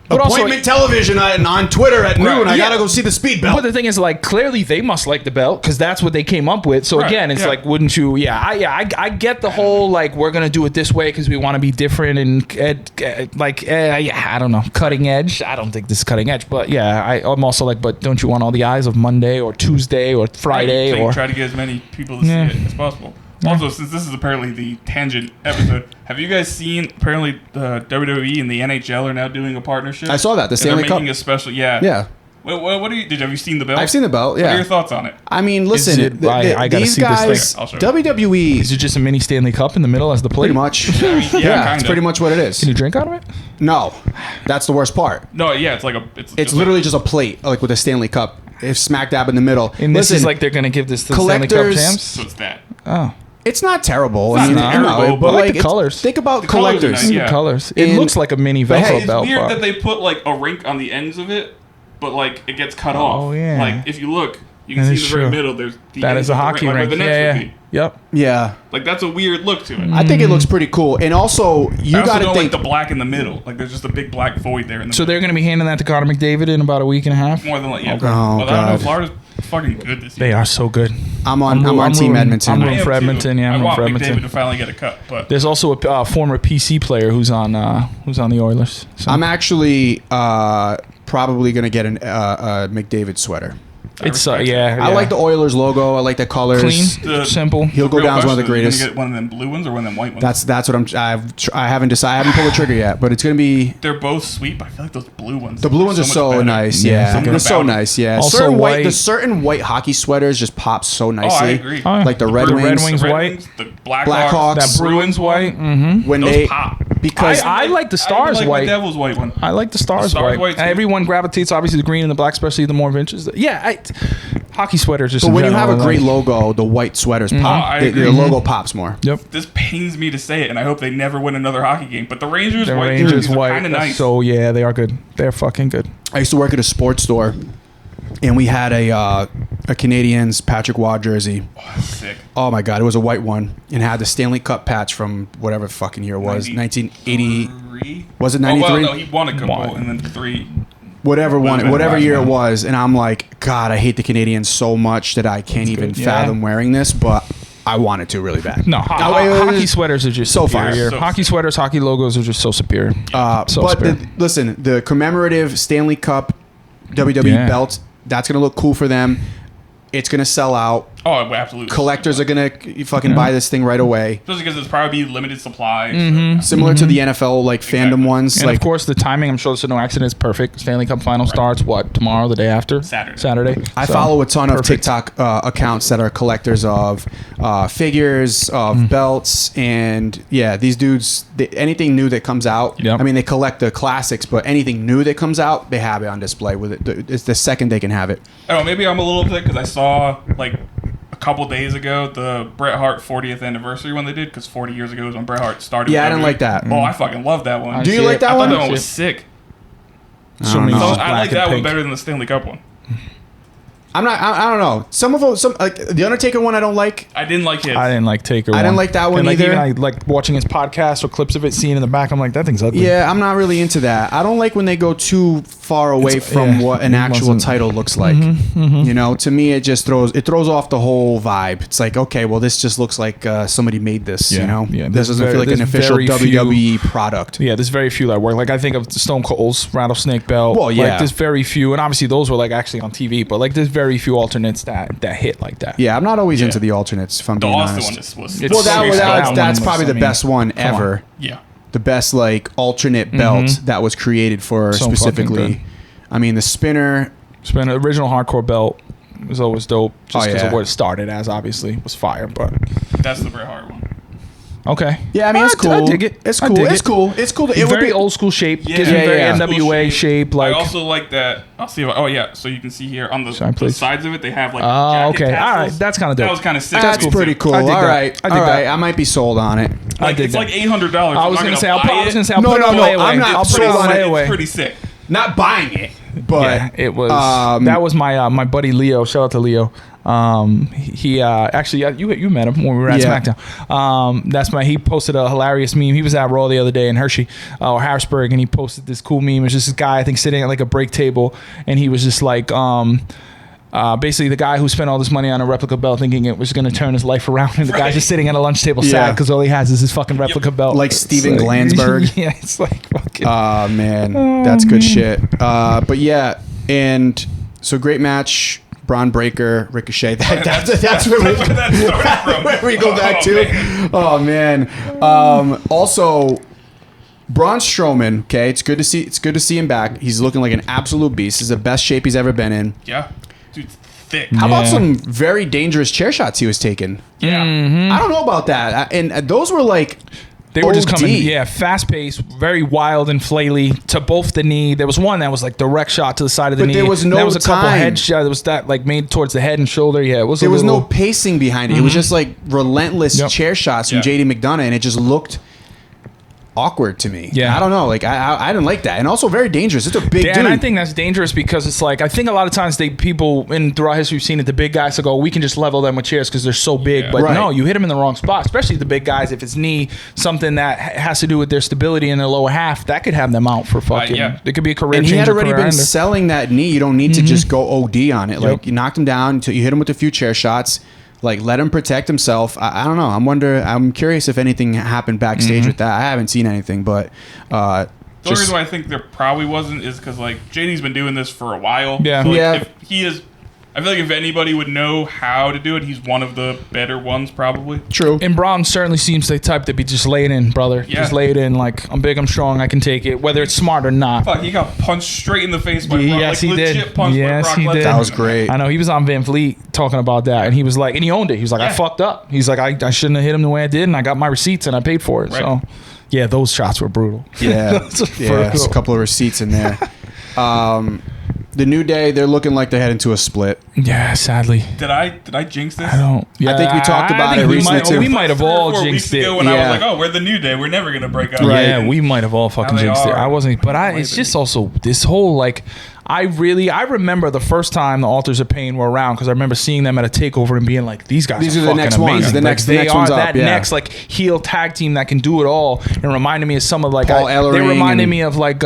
But appointment also, television on Twitter at noon. I gotta go see the speed belt. But the thing is, like, clearly they must like the belt because that's what they came up with. So again, it's like, wouldn't you? I get the whole like we're gonna do it this way because we want to be different and I don't know, cutting edge. I don't think this is cutting edge, but I'm also like, but don't you want all the eyes of Monday or Tuesday or Friday or try to get as many people to see it as possible. Also, since this is apparently the tangent episode, have you guys seen apparently the WWE and the NHL are now doing a partnership? I saw that. The Stanley Cup. They're making a special, Yeah. What have you seen the belt? I've seen the belt, yeah. What are your thoughts on it? I mean, listen, I gotta these see guys, this thing. WWE... Is it just a mini Stanley Cup in the middle as the plate? Pretty much. Yeah, it's pretty much what it is. Can you drink out of it? No. That's the worst part. No, yeah, it's like a... It's literally just a plate, like with a Stanley Cup. It's smack dab in the middle. And this is like they're going to give this to the Stanley Cup champs? So it's that. Oh. It's not terrible. It's not terrible, but like the colors. Think about the collectors. Colors the colors. It looks like a mini Velcro belt. It's weird that they put like a rink on the ends of it, but like it gets cut off. Oh yeah. Like if you look, you can see the very middle. There's that is a hockey rink. Where the nets would be. Yep. Yeah. Like that's a weird look to it. I think it looks pretty cool, and also you got to think like the black in the middle. Like there's just a big black void there. So they're going to be handing that to Connor McDavid in about a week and a half. More than like Oh God. I don't know. Florida's fucking good this year. They are so good. I'm on Team Edmonton. I'm rooting for Edmonton. Yeah, I'm rooting for Edmonton. McDavid to finally get a cup. But there's also a former PC player who's on the Oilers. So. I'm actually probably going to get a McDavid sweater. It's I like the Oilers logo. I like the colors. Clean, simple. He'll go down as one of the greatest. You gonna get one of them blue ones or one of them white ones? That's what I haven't decided. I haven't pulled the trigger yet, but it's gonna be. They're both sweet, but I feel like those blue ones. The blue ones are so nice. Yeah, they're so nice. Yeah, also the certain white hockey sweaters just pop so nicely. Oh, I agree. Like the Red Wings white, the Blackhawks, that Bruins white. Mm-hmm. When those they pop. Because I like the Stars white. The Devils white one. I like the Stars white. Everyone gravitates obviously the green and the black, especially the more vintage. Hockey sweaters just. But when you have a great logo, the white sweaters pop. The logo pops more. Yep. This pains me to say it, and I hope they never win another hockey game. But the Rangers white white, kind of nice. So yeah, they are good. They're fucking good. I used to work at a sports store, and we had a Canadiens Patrick Waugh jersey. Oh, sick. Oh my god, it was a white one and had the Stanley Cup patch from whatever fucking year it was, 1980. Was it 93? Oh, well, no, he won a couple and then 3. Whatever year it was, and I'm like, God, I hate the Canadiens so much that I can't even fathom wearing this, but I wanted to really bad. No, hockey sweaters are just so superior. fire. Hockey sweaters, hockey logos are just so superior. Listen, the commemorative Stanley Cup WWE belt, that's going to look cool for them. It's going to sell out. Oh, absolutely. Collectors are going to fucking buy this thing right away. Especially because it's probably limited supply. Similar to the NFL, fandom ones. And of course, the timing, I'm sure this is no accident, is perfect. Stanley Cup final starts, tomorrow, the day after? Saturday. I follow a ton of TikTok accounts that are collectors of figures, of belts, and these dudes, anything new that comes out, I mean, they collect the classics, but anything new that comes out, they have it on display with it. It's the second they can have it. I don't know, maybe I'm a little upset because I saw, a couple days ago the Bret Hart 40th anniversary one they did, because 40 years ago was when Bret Hart started. I didn't like that. Oh, I fucking love that one. Do you like that one? I thought that one was sick. I like that one better than the Stanley Cup one. I'm not. I don't know. Some of them, like the Undertaker one, I don't like. I didn't like his. I didn't like Taker. I didn't like that one either. Even I like watching his podcast or clips of it, seeing in the back. I'm like, that thing's ugly. Yeah, I'm not really into that. I don't like when they go too far away from what an actual title looks like. You know, to me, it just throws off the whole vibe. It's like, okay, well, this just looks like somebody made this. You know, this doesn't feel like an official WWE product. Yeah, there's very few that work. Like I think of Stone Cold's Rattlesnake Belt. Well, yeah, like, there's very few, and obviously those were like actually on TV. But like, there's very few alternates that hit like that. Yeah, I'm not always into the alternates. If I'm being honest. That's probably the best one ever. Yeah, the best like alternate belt that was created for specifically. I mean, the spinner original hardcore belt was always dope. Just because of what it started as, obviously, was fire. But that's the Bret Hart one. Okay. Yeah, I mean, it's cool. I dig it. It's cool. It's cool. It's cool. It would be old school shape. Yeah, gives me very NWA shape. Like, I also like that. I'll see. So you can see here on the sides of it, they have like. Oh, okay. Tassels. All right, that's kind of dope. That was kind of sick. That's pretty cool. All right. I might be sold on it. It's like $800. I was gonna say. I'll put it no. away. I'm not sold on it. It's pretty sick. Not buying it, but it was. That was my buddy Leo. Shout out to Leo. He actually you met him when we were at SmackDown. He posted a hilarious meme. He was at Raw the other day in Hershey or Harrisburg, and he posted this cool meme. It was just this guy, I think, sitting at like a break table, and he was just like basically the guy who spent all this money on a replica belt thinking it was going to turn his life around, and the guy's just sitting at a lunch table sad because all he has is his fucking replica belt. Like Steven Glansberg. Yeah, it's like fucking. Oh man, that's good shit. But yeah, and so great match. Bron Breaker, Ricochet. That's where we go back to. Oh man. Also, Braun Strowman. Okay, it's good to see him back. He's looking like an absolute beast. This is the best shape he's ever been in. Yeah, dude's thick. How about some very dangerous chair shots he was taking? Yeah, I don't know about that. And those were like. They were just coming, fast paced, very wild and flaily to both the knee. There was one that was like direct shot to the side of the knee. But there was no There was a couple time. head shots. There was that like made towards the head and shoulder. Yeah, it was. There was no pacing behind it. It was just like relentless chair shots from JD McDonough, and it just looked awkward to me. Yeah, I don't know. Like I didn't like that, and also very dangerous. It's a big dude. And I think that's dangerous because it's like I think a lot of times people throughout history we've seen it. The big guys will go, we can just level them with chairs because they're so big. But no, you hit them in the wrong spot. Especially the big guys. If it's knee, something that has to do with their stability in their lower half, that could have them out for fucking. It could be a career. And he had already been selling that knee. You don't need to just go OD on it. Like you knocked him down, you hit him with a few chair shots. Like, let him protect himself. I don't know. I'm curious if anything happened backstage with that. I haven't seen anything, but the only reason why I think there probably wasn't is because like JD's been doing this for a while. Yeah, so, like, if he is. I feel like if anybody would know how to do it, he's one of the better ones, probably. True. And Braun certainly seems the type to be just lay it in, brother. Yeah. Just lay it in. Like, I'm big, I'm strong, I can take it, whether it's smart or not. Fuck, he got punched straight in the face by Brock. Yes, he did. Yes, he did. That was great. I know. He was on Van Fleet talking about that, and he was like, and he owned it. He was like, I fucked up. He's like, I shouldn't have hit him the way I did, and I got my receipts, and I paid for it. Right. So, yeah, those shots were brutal. Yeah. There's a couple of receipts in there. The New Day, they're looking like they're heading to a split. Yeah, sadly. Did I jinx this? I don't. Yeah, I think we talked about it recently too. We might have all jinxed it. When I was like, oh, we're the New Day. We're never going to break up. Right. Yeah, we might have all fucking jinxed it. I wasn't. But it's just also this whole like... I remember the first time the Authors of Pain were around because I remember seeing them at a takeover and being like, these guys are the next amazing. Ones. The next ones up. That next like heel tag team that can do it all. And reminded me of some of like... Paul Ellering. They reminded me of like...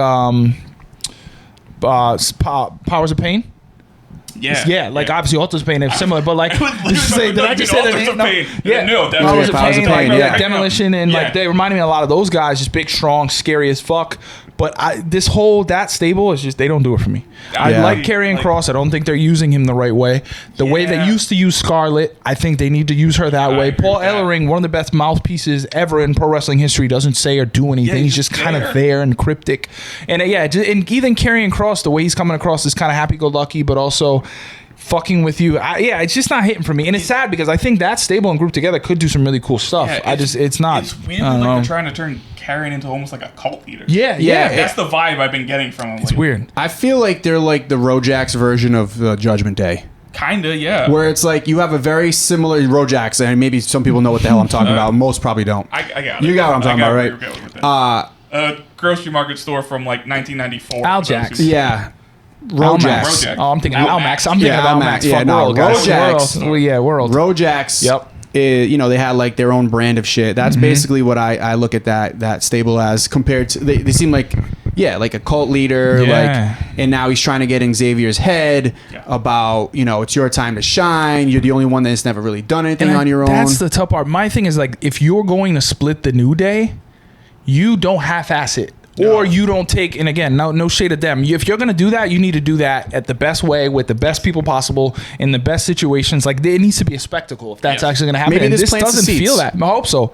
Powers of Pain. Yeah, like obviously Authors of Pain is similar, but like did I just say the name? Yeah, no, Powers of Pain, like Demolition, and like they reminded me a lot of those guys, just big, strong, scary as fuck. But that stable is just, they don't do it for me. I like Karrion Kross. I don't think they're using him the right way. The way they used to use Scarlett, I think they need to use her that way. Paul Ellering, one of the best mouthpieces ever in pro wrestling history, doesn't say or do anything. He's just kind of there and cryptic. And and even Karrion Kross, the way he's coming across is kind of happy-go-lucky, but also fucking with you. It's just not hitting for me. And it's sad because I think that stable and group together could do some really cool stuff. It's not. It's weird like they're trying to turn Karrion into almost like a cult leader. Yeah. That's the vibe I've been getting from him. It's weird. I feel like they're like the Rojax version of Judgment Day. Kinda, yeah. Where it's like you have a very similar Rojax, and maybe some people know what the hell I'm talking about. Most probably don't. I got it. You got what I'm talking about, right? Grocery market store from like 1994. Aljax. Yeah. Rojax. Oh, I'm thinking Almax. I'm thinking of Almax. Yeah, no, Rojax. World. Rojax. Yep. They had like their own brand of shit. That's basically what I look at that stable as compared to. They seem like like a cult leader. And now he's trying to get in Xavier's head about it's your time to shine. You're the only one that's never really done anything on your own. That's the tough part. My thing is like if you're going to split the New Day, you don't half-ass it. Or you don't take, and again, no shade at them. If you're going to do that, you need to do that at the best way with the best people possible in the best situations. Like, it needs to be a spectacle if that's actually going to happen. Maybe this doesn't feel that. I hope so.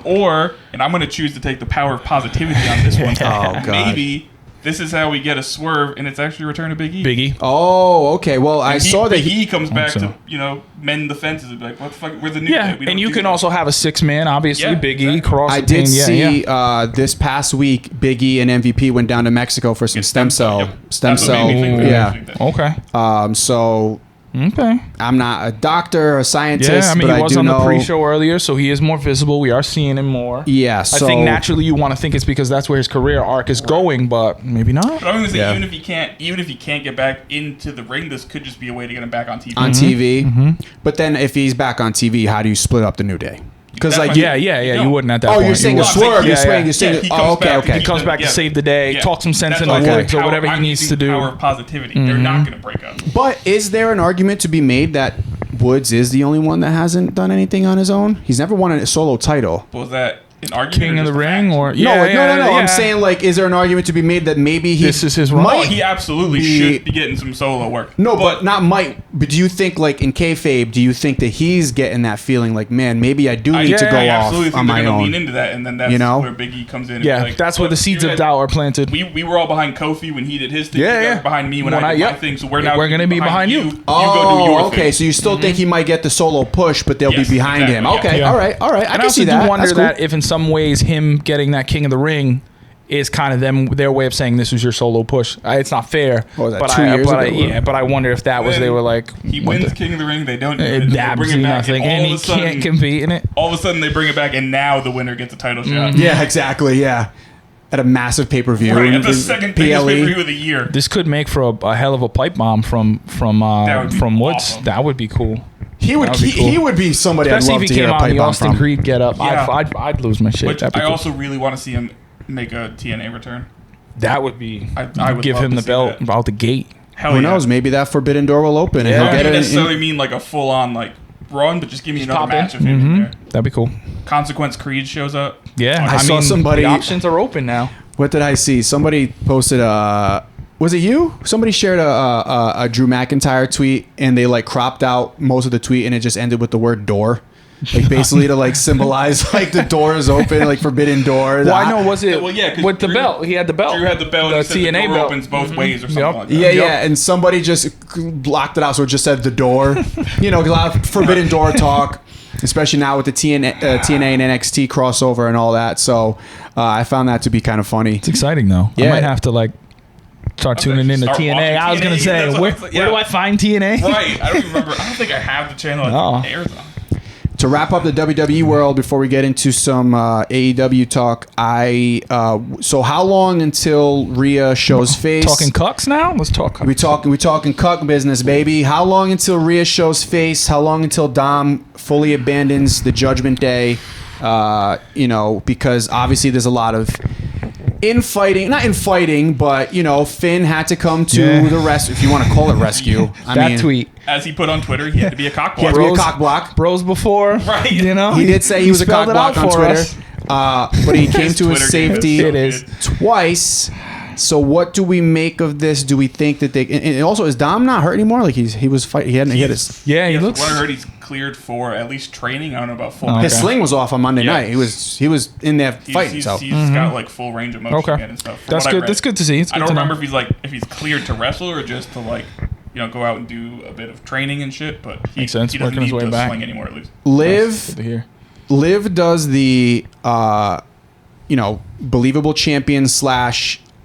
And I'm going to choose to take the power of positivity on this one. God. Maybe this is how we get a swerve, and it's actually Return to Big E. Big E. Oh, okay. Well, I saw that Big E comes back to mend the fences and be like, what the fuck? We're the new day. And you can also have a 6-man, obviously. Big E cross. I did see this past week, Big E and MVP went down to Mexico for some stem cell. Okay. So. Okay. I'm not a doctor or a scientist. Yeah, I mean, but he was on the pre-show earlier, so he is more visible. We are seeing him more. Yeah, so I think naturally you want to think it's because that's where his career arc is going, but maybe not. But I'm going to say even if he can't get back into the ring, this could just be a way to get him back on TV. On TV. But then if he's back on TV, how do you split up the New Day? Because you wouldn't at that point. Oh, you're saying a swerve. You're saying. Okay. He comes back to save the day, talk some sense in the woods or whatever he needs to do. Power of positivity. They're not going to break up. But is there an argument to be made that Woods is the only one that hasn't done anything on his own? He's never won a solo title. Was that an argument? King of the Ring or no. I'm saying is there an argument to be made that maybe this is his run? He absolutely should be getting some solo work. No, but not might. But do you think in kayfabe? Do you think that he's getting that feeling like, man, maybe I do need to go off on my own? Lean into that, and then that's where Big E comes in. Yeah, that's where the seeds of doubt are planted. We were all behind Kofi when he did his thing. You were behind me when I did my thing. So we're going to be behind you. You go do your thing. Okay. So you still think he might get the solo push, but they'll be behind him. Okay. All right. I can see that. I wonder that if in some ways him getting that King of the Ring is kind of their way of saying this was your solo push. It's not fair. What was that, 2 years ago? But I wonder if that was they were like he wins King of the Ring. They don't bring it back, and he can't compete in it. All of a sudden they bring it back, and now the winner gets a title shot. Yeah, exactly. Yeah, at a massive pay-per-view. Right, at the second biggest pay-per-view of the year. This could make for a hell of a pipe bomb from Woods. Awesome. That would be cool. He would be somebody especially I'd love if he to hear came a out pipe in the bomb Austin from. Creed get up. Yeah. I'd lose my shit. Which I also really want to see him make a TNA return. That would be. I would give him the belt out the gate. Who knows? Maybe that forbidden door will open. And I don't necessarily mean like a full-on run, but just give me another match of him in there. That'd be cool. Consequence Creed shows up. Yeah, I saw somebody. The options are open now. What did I see? Somebody posted was it you? Somebody shared a Drew McIntyre tweet, and they cropped out most of the tweet, and it just ended with the word door. Basically to symbolize the door is open, forbidden door. Well, I know, was it with the Drew, belt? He had the belt. Drew had the belt. The and the TNA door belt opens both ways or something like that. Yeah, and somebody just blocked it out, so it just said the door. A lot of forbidden door talk, especially now with the TNA and NXT crossover and all that. So I found that to be kind of funny. It's exciting though. Yeah. I might have to start tuning into TNA. I was gonna say, where do I find TNA? Right. I don't remember. I don't think I have the channel that airs on. To wrap up the WWE world before we get into some AEW talk, so how long until Rhea shows face? Talking cucks now? Let's talk cucks. We talking cuck business, baby. How long until Rhea shows face? How long until Dom fully abandons the Judgment Day? Because obviously there's a lot of not infighting, but Finn had to come to the rescue, if you want to call it rescue. I mean, tweet. As he put on Twitter, he had to be a cock block. He had to be a cock block. Bros before, right? He did say he was a cock block on Twitter, but he came to his safety twice. So what do we make of this? Do we think that they? And also, is Dom not hurt anymore? He was fighting. He had his. Yeah, he looks. What I heard, he's cleared for at least training. I don't know about full. His sling was off on Monday night. He was in there fighting. He's got full range of motion again and stuff. That's good. That's good to see. I don't remember if he's cleared to wrestle or just to go out and do a bit of training and shit. But he doesn't need to swing anymore at least. Liv does the believable champion /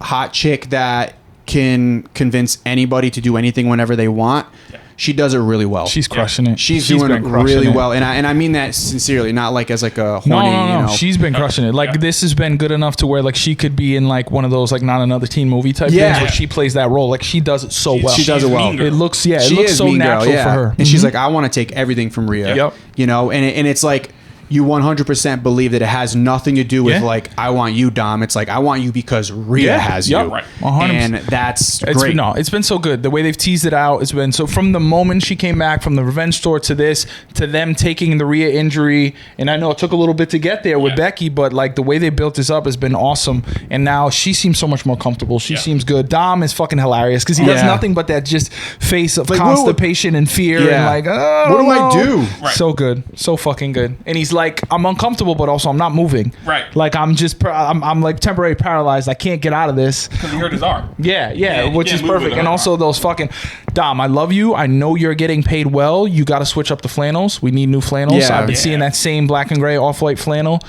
hot chick that can convince anybody to do anything whenever they want. Yeah. she does it really well. She's crushing it. She's doing it really well, and I mean that sincerely, not like as like a horny. No. You know. She's been crushing it. Like this has been good enough to where like she could be in like one of those like Not Another Teen Movie type things where she plays that role. Like she does it so well. She does it well. It looks so natural for her. And she's like, I want to take everything from Rhea. Yep. You know, and it's like. You 100% believe that it has nothing to do with like I want you, Dom. It's like I want you because Rhea has you, right? 100%. And that's great. It's been so good. The way they've teased it out, it's been so. From the moment she came back from the revenge tour to this, to them taking the Rhea injury, and I know it took a little bit to get there with Becky, but like the way they built this up has been awesome. And now she seems so much more comfortable. She seems good. Dom is fucking hilarious because he does nothing but that just face of like, constipation and fear and like, what do I do? Right. So good, so fucking good. And he's like, I'm uncomfortable, but also I'm not moving. Right. Like I'm just, I'm like temporarily paralyzed. I can't get out of this. Because he hurt his arm. Yeah, which is perfect. And also those fucking, Dom, I love you. I know you're getting paid well. You got to switch up the flannels. We need new flannels. I've been seeing that same black and gray off-white flannel.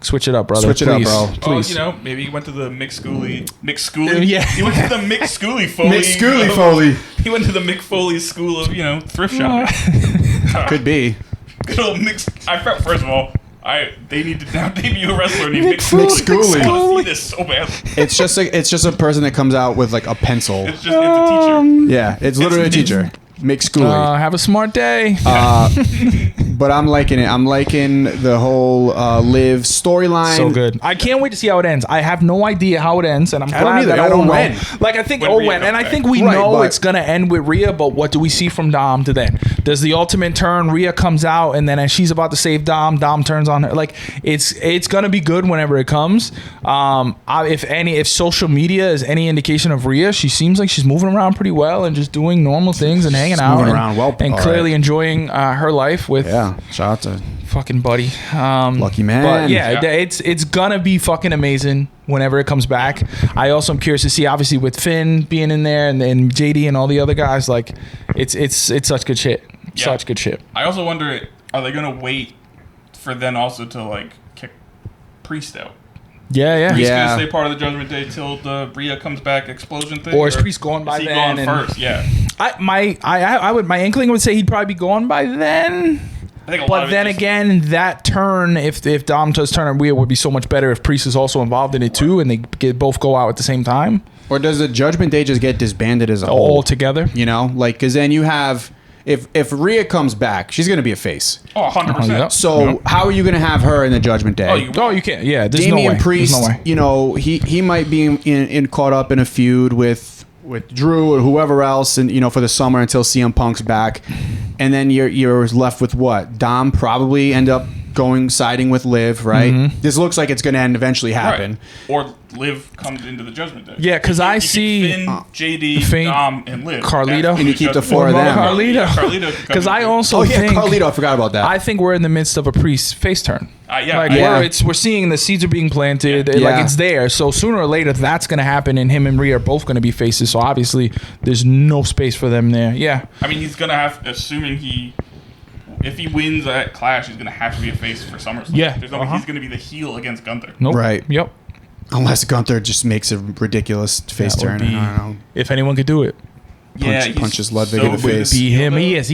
Switch it up, brother. Switch it up, bro. Please. You know, maybe he went to the Mick Schooley. Yeah. He went to the Mick Schooley Foley. Mick Schooley Foley. He went to the Mick Foley School of, thrift shopping. Could be. Good old Mick. First of all, they need to now debut a wrestler named Mick Schooley. I want to see this so badly. It's just a person that comes out with like a pencil. It's a teacher. Yeah, it's literally a teacher. Mick Schooley. Have a smart day. But I'm liking it. I'm liking the whole Liv storyline. So good. I can't wait to see how it ends. I have no idea how it ends, and I'm glad that I don't know. Like I think I think we know it's gonna end with Rhea. But what do we see from Dom to then? Does the ultimate turn? Rhea comes out, and then as she's about to save Dom, Dom turns on her. Like it's gonna be good whenever it comes. If social media is any indication of Rhea, she seems like she's moving around pretty well and just doing normal things and hanging out, moving around well, and clearly enjoying her life with. Shout out to fucking buddy. Lucky man. But it's gonna be fucking amazing whenever it comes back. I also am curious to see, obviously, with Finn being in there and JD and all the other guys. Like, it's such good shit. Yeah. Such good shit. I also wonder, are they gonna wait for then also to like kick Priest out? Yeah. Priest gonna stay part of the Judgment Day till the Rhea comes back explosion thing, or is Priest going by then? Is he going first? Yeah. My inkling would say he'd probably be going by then. But then again, that turn, if Dom does turn on Rhea, would be so much better if Priest is also involved in it too, and they both go out at the same time. Or does the Judgment Day just get disbanded as a whole? All together? You know, like because then you have if Rhea comes back, she's going to be a face. Oh, 100%. Yep. So how are you going to have her in the Judgment Day? You can't. Yeah, there's Damian no way. Priest, There's no way. you know, he might be in caught up in a feud with Drew or whoever else, and for the summer until CM Punk's back, and then you're left with what? Dom probably end up siding with Liv, right? Mm-hmm. This looks like it's going to eventually happen. Right. Or Liv comes into the Judgment Day. Yeah, because I see Finn, JD, Dom, and Liv. Carlito. And you keep the four of them. Carlito. Because I also think... Carlito, I forgot about that. I think we're in the midst of a Priest face turn. We're seeing the seeds are being planted. Like it's there. So sooner or later, that's going to happen, and him and Rhea are both going to be faces. So obviously, there's no space for them there. Yeah. I mean, he's going to have, assuming if he wins that Clash, he's going to have to be a face for SummerSlam. Yeah. There's no way he's going to be the heel against Gunther. Nope. Right. Yep. Unless Gunther just makes a ridiculous face turn. I don't know. If anyone could do it. Punches Ludwig in the face. Be him. He is.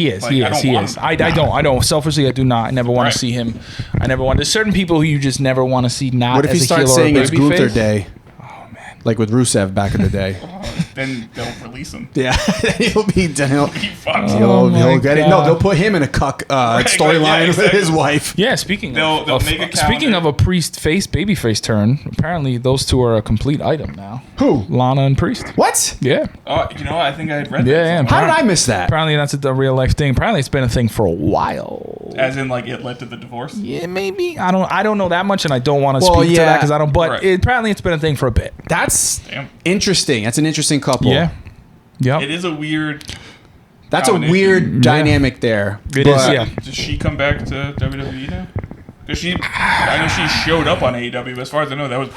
I don't. Selfishly, I do not. I never want to see him. I never want. There's certain people who you just never want to see not as a heel or a babyface. What if he starts saying it's Gunther Day? Like with Rusev back in the day. Then they'll release him. Yeah. he'll fucked. He'll get it. No, they'll put him in a cuck storyline with his wife. Yeah, speaking of a Priest face, babyface turn, apparently those two are a complete item now. Who? Lana and Priest. What? Yeah. I think I had read that. Yeah. How did I miss that? Apparently that's a real life thing. Apparently it's been a thing for a while. As in, like, it led to the divorce? Yeah, maybe. I don't know that much, and I don't want to speak to that because I don't. But apparently it's been a thing for a bit. That's interesting. That's an interesting couple. Yeah. Yep. It is a weird. That's a weird dynamic there. It is. Yeah. Does she come back to WWE now? Because I know she showed up on AEW, but as far as I know, that was.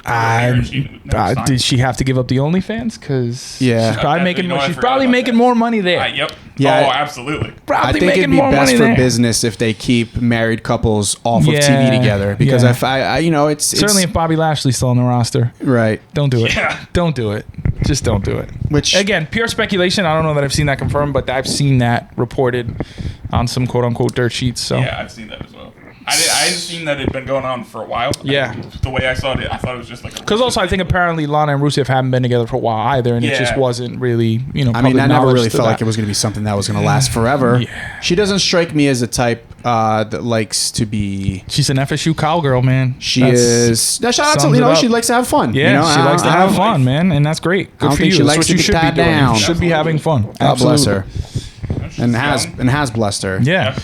Did she have to give up the OnlyFans? Because she's probably making. She's probably making more money there. Yep. Yeah. Oh, absolutely. Probably I think it'd be best for business if they keep married couples off of TV together. Because I it's certainly if Bobby Lashley's still on the roster. Right. Don't do it. Yeah. Don't do it. Just don't do it. Which, again, pure speculation. I don't know that I've seen that confirmed, but I've seen that reported on some quote unquote dirt sheets. So yeah, I've seen that as well. I hadn't seen that it had been going on for a while. Yeah. The way I saw it, I thought it was just like... Because also, I think apparently Lana and Rusev haven't been together for a while either, and it just wasn't really, I mean, I never really felt like it was going to be something that was going to last forever. Yeah. She doesn't strike me as a type that likes to be... She's an FSU cowgirl, man. She is... Now, shout out to, she likes to have fun. Yeah, she likes to have fun, man, and that's great. Good for you. She likes to be tied down. You should be having fun. God bless her. And has blessed her. Yeah.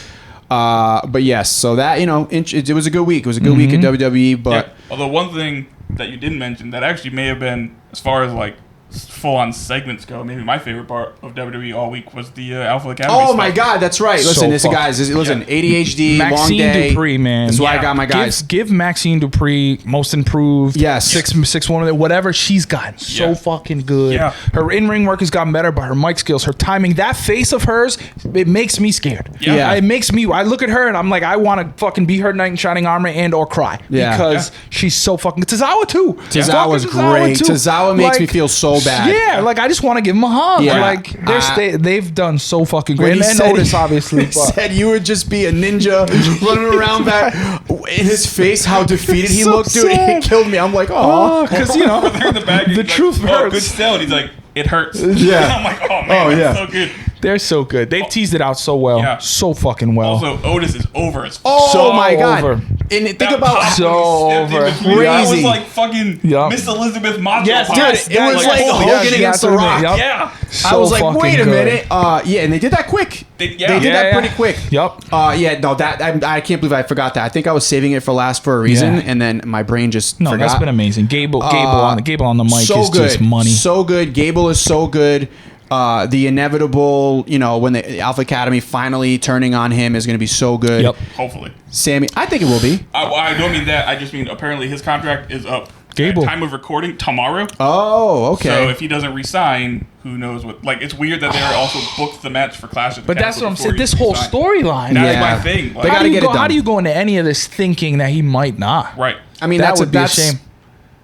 But yes, so that, it was a good week. It was a good week at WWE, but... Yeah. Although one thing that you didn't mention that actually may have been, as far as like full-on segments go, maybe my favorite part of WWE all week was the Alpha Academy stuff. My God, that's right. Listen, ADHD, Maxine long day. Dupree, man. That's why I got my guys. Give Maxine Dupree most improved. Yes. 6'1", whatever. She's gotten so fucking good. Yeah. Her in-ring work has gotten better, but her mic skills, her timing, that face of hers, it makes me scared. Yeah. It makes me, I look at her and I'm like, I want to fucking be her knight in shining armor and or cry. Yeah. Because she's so fucking good. Tozawa too. Tozawa's great. Tozawa makes me feel so bad. Yeah, like I just want to give him a hug. Yeah. Like they've done so fucking great. And Otis, obviously. He said you would just be a ninja running around back in his face. How defeated he looked, dude. It killed me. I'm like, oh, because they're in the back. The truth hurts. Oh, good sell. And he's like, it hurts. Yeah. And I'm like, oh man, that's so good. They're so good. They've teased it out so well. Yeah. So fucking well. Also, Otis is over as so my God. Over. And think about so over. Crazy. That was like fucking Miss Elizabeth Macho. Yes, dude. It was like Hogan against The Rock. Yep. Yeah. I was like, wait a minute. And they did that quick. They did that pretty quick. Yep. I can't believe I forgot that. I think I was saving it for last for a reason, and then my brain just forgot. That's been amazing. Gable on the mic is just money. So good. Gable is so good. The inevitable, when the Alpha Academy finally turning on him is going to be so good. Yep. Hopefully. Sammy, I think it will be. I don't mean that. I just mean apparently his contract is up. Gable. At time of recording tomorrow. Oh, okay. So if he doesn't resign, who knows what? Like, it's weird that they also booked the match for Clash of the But that's Castle what I'm saying. This whole storyline. That's my thing. Like, they got to get it done. How do you go into any of this thinking that he might not? Right. I mean, that would be a shame.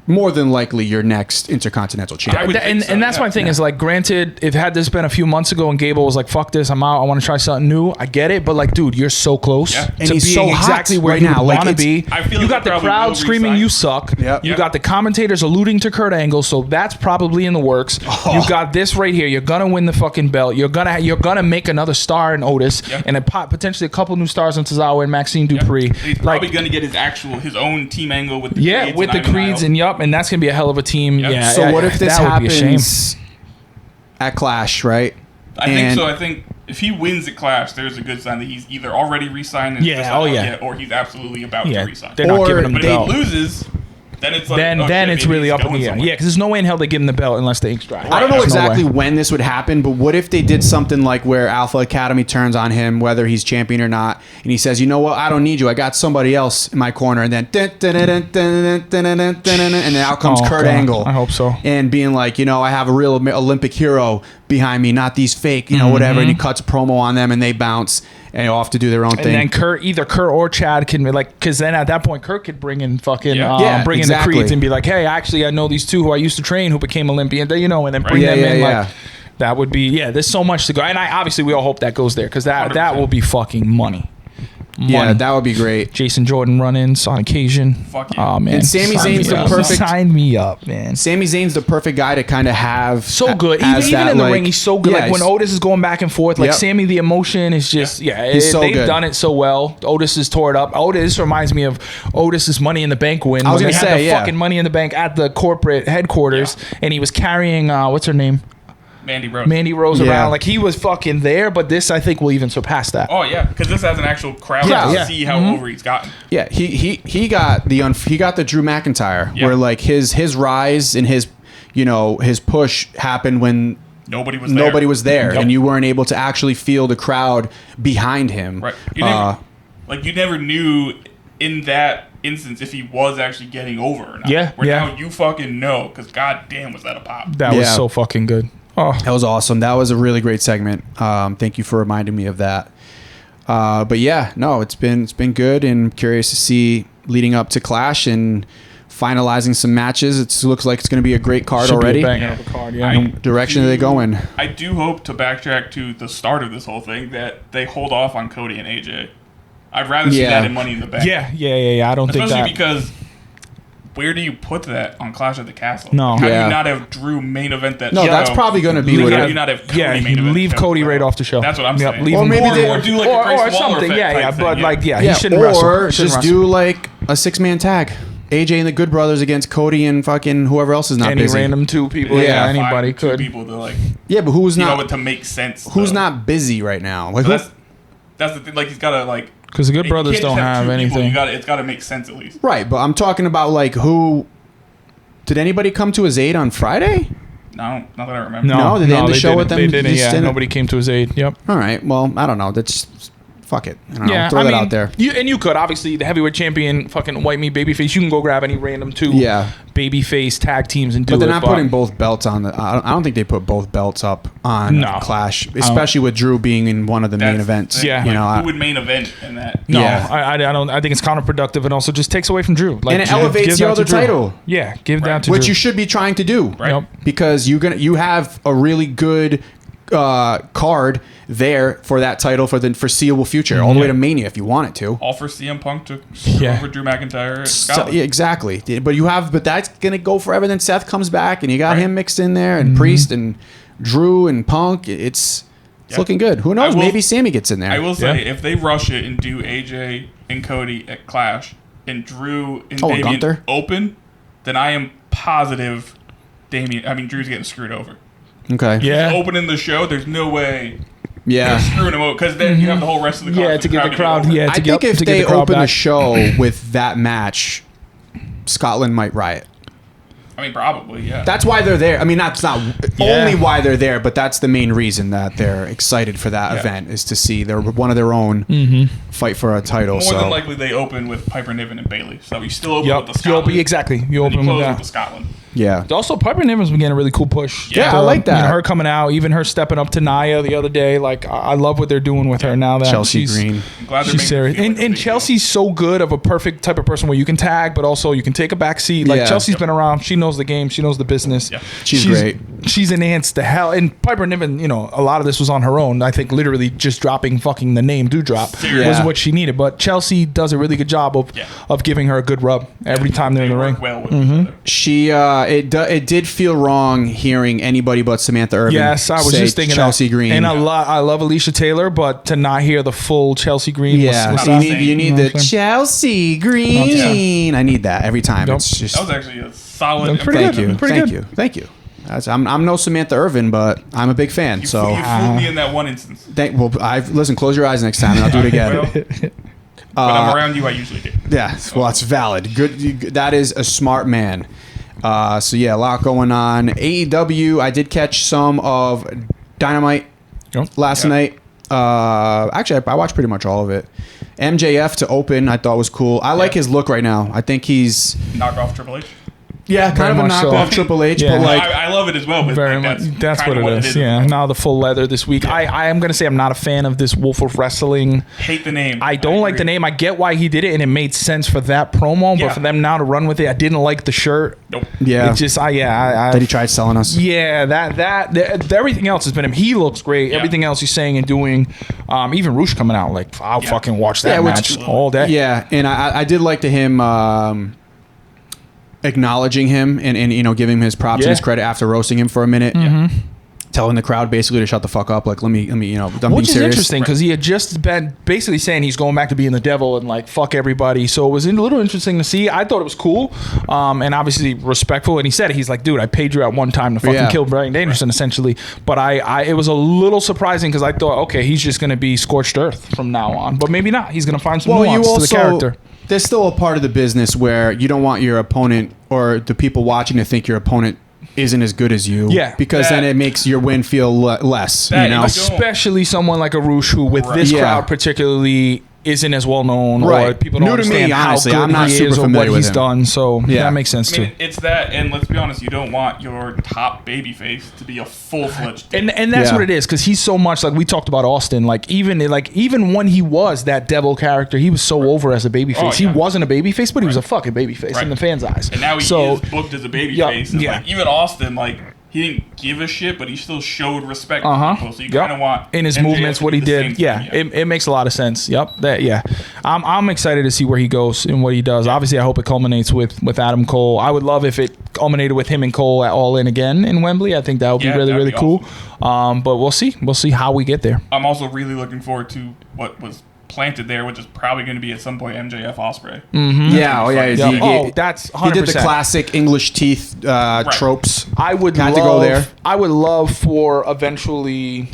More than likely your next Intercontinental champion. And that's my thing is like, granted, if had this been a few months ago and Gable was like, fuck this, I'm out, I want to try something new, I get it, but like, dude, you're so close to being he's so exactly where right you now. want to be. I feel you like got the crowd screaming, you suck. Yep. You got the commentators alluding to Kurt Angle, so that's probably in the works. You got this right here. You're gonna win the fucking belt. You're gonna make another star in Otis and potentially a couple new stars in Tozawa and Maxine Dupree. He's probably gonna get his own team angle with the Creeds with the Creeds and that's gonna be a hell of a team. Yep. Yeah. So what if this happens at Clash, right? I think so. I think if he wins at Clash, there's a good sign that he's either already re-signed or he's absolutely about to re-sign. They're not giving him the belt. But if he loses, then it's like then it's really up in the air. Yeah, because there's no way in hell they give him the belt unless the ink's dry. I don't know exactly when this would happen, but what if they did something like where Alpha Academy turns on him, whether he's champion or not, and he says, you know what, I don't need you, I got somebody else in my corner, and then and out comes Kurt Angle. I hope so. And being like, I have a real Olympic hero behind me, not these fake, whatever, and he cuts a promo on them and they bounce and off to do their own thing. And then either Kurt or Chad can be like, because then at that point Kurt could bring in fucking bring in the Creeds and be like, hey, actually I know these two who I used to train who became Olympian, and then bring them in like. That would be there's so much to go, and obviously we all hope that goes there because that will be fucking money. Yeah, that would be great. Jason Jordan run-ins on occasion. Fuck yeah. Oh man, and Sami Zayn's the perfect. Sign me up, man. Sami Zayn's the perfect guy to kind of have. So good, even in the ring, he's so good. Like when Otis is going back and forth, like Sami, the emotion is just he's so they've good. done it so well. Otis is tore it up. Otis reminds me of Otis's Money in the Bank win. I was when gonna they say, had the fucking Money in the Bank at the corporate headquarters, and he was carrying what's her name. Mandy Rose around. Like he was fucking there, but this I think will even surpass that. Oh yeah, because this has an actual crowd to see how over he's gotten. Yeah, he got the Drew McIntyre where like his rise and his his push happened when nobody was there and you weren't able to actually feel the crowd behind him. Right. You never knew in that instance if he was actually getting over or not. Now you fucking know because goddamn was that a pop. That was so fucking good. Oh, that was awesome. That was a really great segment. Thank you for reminding me of that. But it's been good and curious to see leading up to Clash and finalizing some matches. It looks like it's going to be a great card Should already. Be a banger of a card, yeah. Direction are they going? I do hope, to backtrack to the start of this whole thing, that they hold off on Cody and AJ. I'd rather see that in Money in the Bank. Yeah. I don't think that. Especially because where do you put that on Clash of the Castle? No. How do you not have Drew main event that show? No, that's probably going to be what How do you not have Cody main event? Leave Cody right off the show. That's what I'm saying. Leave or him maybe or do like a Grace Waller something. Yeah, but thing, like, he shouldn't or wrestle. Or just do like a 6-man tag. AJ and the Good Brothers against Cody and fucking whoever else is not Any busy. random 2 people. Yeah, anybody could. People to like. Yeah, but who's not? To make sense. Who's not busy right now? Like, that's the thing. Like, he's got to like. Because the Good Brothers don't have anything. It's got to make sense at least. Right, but I'm talking about like who. Did anybody come to his aid on Friday? No, not that I remember. No, did they end the show with them? They didn't. Yeah, nobody came to his aid. Yep. All right. Well, I don't know. That's fuck it. I don't know. Throw that out there. You could obviously the heavyweight champion, fucking white meat babyface. You can go grab any random 2 babyface tag teams and do it. But they're not putting both belts on the. I don't think they put both belts up on Clash, especially with Drew being in one of the main events. Yeah, who would main event in that? No, I don't. I think it's counterproductive and also just takes away from Drew. Like, and it elevates your other title. Yeah, give that to which Drew. you should be trying to do, right? Yep. Because you have a really good card there for that title for the foreseeable future, all the way to Mania if you want it to. All for CM Punk to over Drew McIntyre. Yeah, exactly. But that's gonna go forever. Then Seth comes back, and you got him mixed in there, and Priest and Drew and Punk. It's looking good. Who knows? Maybe Sammy gets in there. I will say if they rush it and do AJ and Cody at Clash and Drew and Damian Gunther open, then I am positive Drew's getting screwed over. Okay. Yeah. Opening the show, there's no way. Yeah. They're screwing him over because then you have the whole rest of the card. Yeah, to get the crowd. Yeah, I think if they open the show with that match, Scotland might riot. I mean, probably, yeah. That's why they're there. I mean, that's not only why they're there, but that's the main reason that they're excited for that event is to see one of their own fight for a title. More than likely, they open with Piper Niven and Bayley. So you still open with the Scotland. You open with the Scotland. Yeah. Also, Piper Niven's been getting a really cool push. Yeah, I like that. Her coming out, even her stepping up to Nia the other day. Like, I love what they're doing with her now that Chelsea Green. I'm glad she's serious. And Chelsea's so good of a perfect type of person where you can tag, but also you can take a back seat. Like, Chelsea's been around. She knows the game. She knows the business. Yeah. She's great. She's enhanced the hell. And Piper Niven, a lot of this was on her own. I think literally just dropping fucking the name Doudrop was what she needed. But Chelsea does a really good job of giving her a good rub every time they're in the ring. Well with each other. She it did feel wrong hearing anybody but Samantha Irvin. Yes, I was just thinking Chelsea Green. And I love Alicia Taylor, but to not hear the full Chelsea Green was you need the Chelsea Green. I need that every time. It's just that was actually a solid. Thank you. I'm no Samantha Irvin, but I'm a big fan. You fooled me in that one instance. Listen, close your eyes next time, and I'll do it again. When I'm around you, I usually do. Yeah, well, that's valid. Good. That is a smart man. A lot going on. AEW, I did catch some of Dynamite last night. Actually, I watched pretty much all of it. MJF to open, I thought was cool. I like his look right now. I think he's knock off Triple H. Yeah, kind of a knockoff Triple H, but like I love it as well. But very much. That's what it is. Yeah. Now the full leather this week. I am gonna say I'm not a fan of this Wolf of Wrestling. Hate the name. I don't like the name. I get why he did it, and it made sense for that promo. But for them now to run with it, I didn't like the shirt. Nope. Yeah. It just that he tried selling us. Yeah. That everything else has been him. He looks great. Yeah. Everything else he's saying and doing. Even Roosh coming out like I'll fucking watch that match all day. Yeah, and I did like to him. Acknowledging him and giving him his props and his credit after roasting him for a minute, telling the crowd basically to shut the fuck up. Like let me I'm being serious. Which is interesting because he had just been basically saying he's going back to being the devil and like fuck everybody. So it was a little interesting to see. I thought it was cool, and obviously respectful. And he said he's like, dude, I paid you at one time to fucking kill Bryan Danielson essentially. But it was a little surprising because I thought, okay, he's just gonna be scorched earth from now on. But maybe not. He's gonna find some nuance to the character. There's still a part of the business where you don't want your opponent or the people watching to think your opponent isn't as good as you. Yeah. Because then it makes your win feel less. Especially someone like a Roosh who with this crowd particularly isn't as well known, right. or people don't understand how good I'm not he super is or what he's done. So that makes sense too. It's that, and let's be honest, you don't want your top babyface to be a full-fledged and that's what it is, because he's so much like we talked about Austin. Like even when he was that devil character, he was so over as a babyface. He wasn't a babyface, but he was a fucking babyface in the fans' eyes. And now he is booked as a babyface. Like, even Austin, like, he didn't give a shit, but he still showed respect to people. So you kind of want in his movements, what he did. It makes a lot of sense. I'm excited to see where he goes and what he does. Obviously, I hope it culminates with Adam Cole. I would love if it culminated with him and Cole at All In again in Wembley. I think that would be really cool. Awesome. But we'll see. We'll see how we get there. I'm also really looking forward to what was planted there, which is probably going to be at some point MJF Ospreay. That's 100%. He did the classic English teeth tropes. I would love for eventually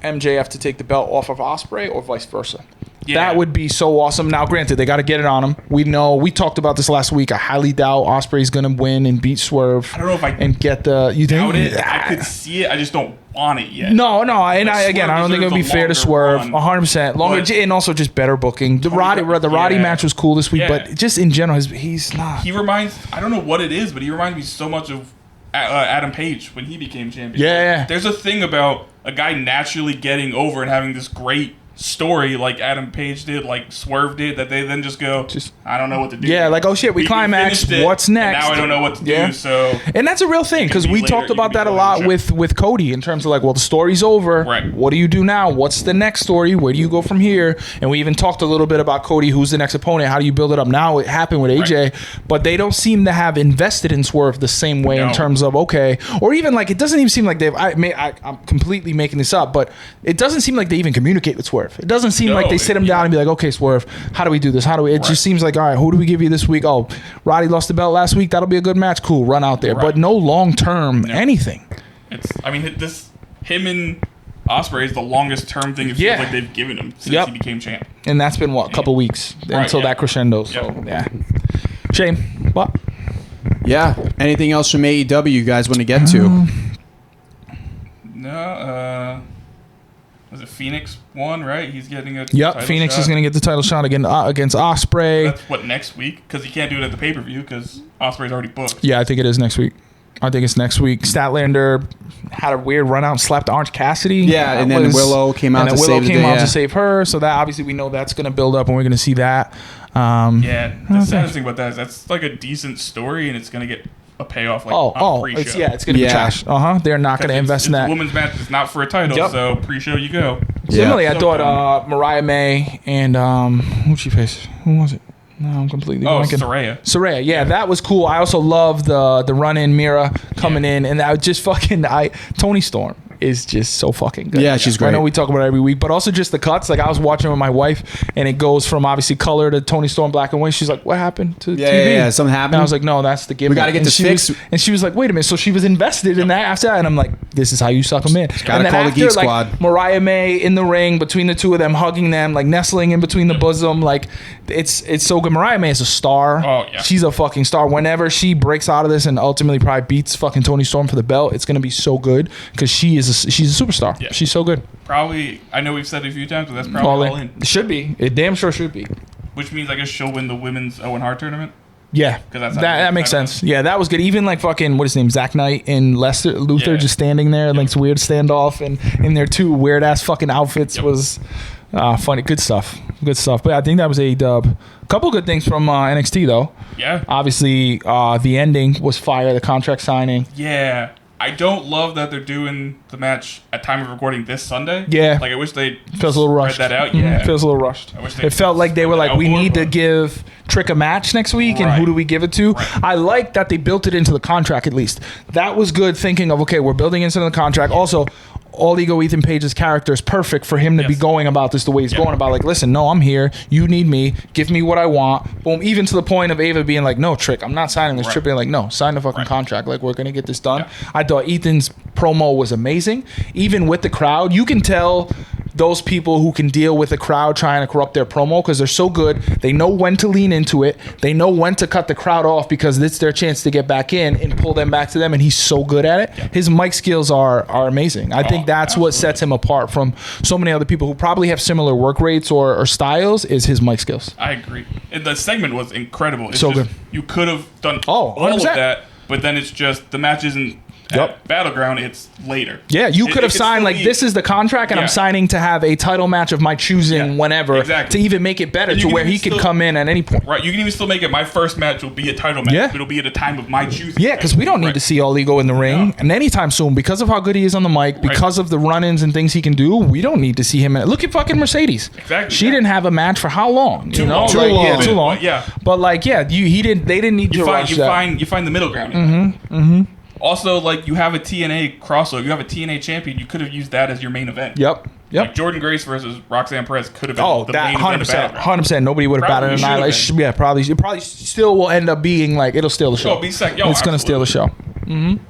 MJF to take the belt off of Ospreay or vice versa. That would be so awesome. Now, granted, they got to get it on him. We talked about this last week. I highly doubt Ospreay's going to win and beat Swerve. I don't know if I and get the. You doubt it? I could see it. I just don't want it yet. No. And I don't think it would be fair to Swerve. 100% longer, and also just better booking. The Roddy match was cool this week, but just in general, he's not. He reminds. I don't know what it is, but he reminds me so much of Adam Page when he became champion. Yeah. There's a thing about a guy naturally getting over and having this great story like Adam Page did, like Swerve did, that they then just go, I don't know what to do. Yeah, like, oh shit, we climaxed. What's next? Now I don't know what to do. So, and that's a real thing, because we talked about that a lot with Cody in terms of like, well, the story's over. Right. What do you do now? What's the next story? Where do you go from here? And we even talked a little bit about Cody, who's the next opponent. How do you build it up? Now it happened with AJ, but they don't seem to have invested in Swerve the same way in terms of or even like it doesn't even seem like I'm completely making this up, but it doesn't seem like they even communicate with Swerve. It doesn't seem like they sit him down and be like, okay, Swerve, how do we do this? It just seems like, all right, who do we give you this week? Oh, Roddy lost the belt last week. That'll be a good match. Cool, run out there. But no long-term anything. Him and Ospreay is the longest term thing it feels like they've given him since he became champ. And that's been, a couple weeks until that crescendo. So, Shane, what? Yeah. Anything else from AEW you guys want to get to? No, was it Phoenix won, right? He's getting a Phoenix shot. Is going to get the title shot against Ospreay. That's what, next week? Because he can't do it at the pay-per-view because Ospreay's already booked. Yeah, I think it is next week. Statlander had a weird run out and slapped Orange Cassidy. Yeah, and then Willow came out to save her. So that obviously we know that's going to build up and we're going to see that. The saddest thing about that is that's like a decent story and it's going to get a payoff pre-show. It's going to be trash. They're not going to invest in that. The women's match is not for a title, so pre-show you go. Similarly, I thought Mariah May and who'd she face? Who was it? No, I'm completely blanking. Saraya. Yeah, that was cool. I also love the run-in Mira coming in, and that just Toni Storm is just so fucking good. Yeah, she's great. I know we talk about it every week, but also just the cuts. Like I was watching with my wife, and it goes from obviously color to Toni Storm black and white. She's like, "What happened to TV?" Yeah, something happened. And I was like, "No, that's the gimmick. We got to get this fixed." And she was like, "Wait a minute." So she was invested in that after that, and I'm like, "This is how you suck them in." Got to call the Geek Squad. Mariah May in the ring between the two of them, hugging them, like nestling in between the bosom. Like it's so good. Mariah May is a star. Oh yeah, she's a fucking star. Whenever she breaks out of this and ultimately probably beats fucking Toni Storm for the belt, it's gonna be so good because she's a superstar. Yeah. She's so good. Probably, I know we've said it a few times, but that's probably all in. It should be. It damn sure should be. Which means I guess she'll win the women's Owen Hart tournament. Yeah, that makes sense. Yeah, that was good. Even like fucking what's his name, Zach Knight and Luther just standing there, like some weird standoff, and in their two weird ass fucking outfits was funny. Good stuff. But I think that was A-Dub. Couple good things from NXT though. Yeah. Obviously, the ending was fire. The contract signing. Yeah. I don't love that they're doing the match at time of recording this Sunday. Yeah. Like, I wish they feels a little rushed. That out. Yeah. Feels a little rushed. It felt like they were like, we need to give Trick a match next week, and who do we give it to? Right. I like that they built it into the contract at least. That was good thinking of, okay, we're building into the contract. Also, All Ego Ethan Page's character is perfect for him to be going about this the way he's going about. Like, listen, no, I'm here. You need me. Give me what I want. Boom. Even to the point of Ava being like, no, Trick, I'm not signing this. Trick being like, no, sign the fucking contract. Like, we're going to get this done. Yeah. I thought Ethan's promo was amazing. Even with the crowd, you can tell those people who can deal with a crowd trying to corrupt their promo because they're so good. They know when to lean into it. They know when to cut the crowd off because it's their chance to get back in and pull them back to them, and he's so good at it. Yeah. His mic skills are amazing. I think that's what sets him apart from so many other people who probably have similar work rates or styles is his mic skills. I agree. And the segment was incredible. It's so good. You could have done 100%. all of that, but then it's just the match isn't at Battleground, it's later. Yeah, you could have signed like this is the contract and I'm signing to have a title match of my choosing whenever to even make it better to where he could come in at any point. Right, you can even still make it my first match will be a title match. Yeah. It'll be at a time of my choosing. Yeah, because we don't need to see All Ego in the ring and anytime soon because of how good he is on the mic, because of the run-ins and things he can do, we don't need to see him. Look at fucking Mercedes. Exactly. She didn't have a match for how long? Too long. Yeah, too long. But like, they didn't need to rush that. You find the middle ground. Also, like, you have a TNA crossover. You have a TNA champion. You could have used that as your main event. Yep. Like Jordan Grace versus Roxanne Perez could have been the main 100%, event. 100%. Nobody would have batted an eye. Yeah, probably. It probably still will end up being like it'll steal the show. It's going to steal the show. All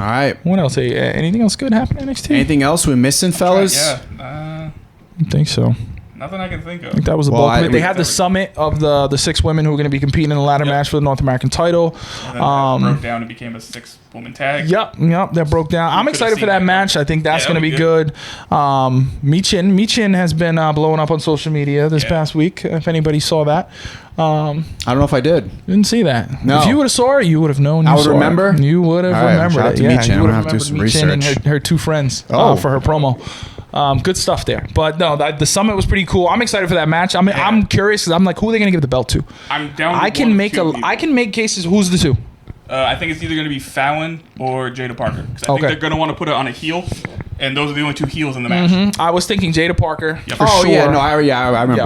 right. What else? Anything else good happen in NXT? Anything else we're missing, fellas? I think so. Nothing I can think of. I think that was the bulk of it. They had the summit of the 6 women who were going to be competing in the ladder match for the North American title. And then that broke down and became a 6-woman tag. Yep, that broke down. I'm excited for that match. I think that's going to be good. Michin has been blowing up on social media this past week, if anybody saw that. I don't know if I did. Didn't see that. No. If you would have saw her, you would have known. I would remember. You would have remembered it. Yeah, you would have remembered some research. And her 2 friends for her promo. Good stuff there. But no, the summit was pretty cool. I'm excited for that match. I'm curious because I'm like, who are they going to give the belt to? I'm down. I can make cases. Who's the 2? I think it's either going to be Fallon or Jada Parker. I think they're going to want to put it on a heel, and those are the only 2 heels in the match. I was thinking Jada Parker. For sure. I remember.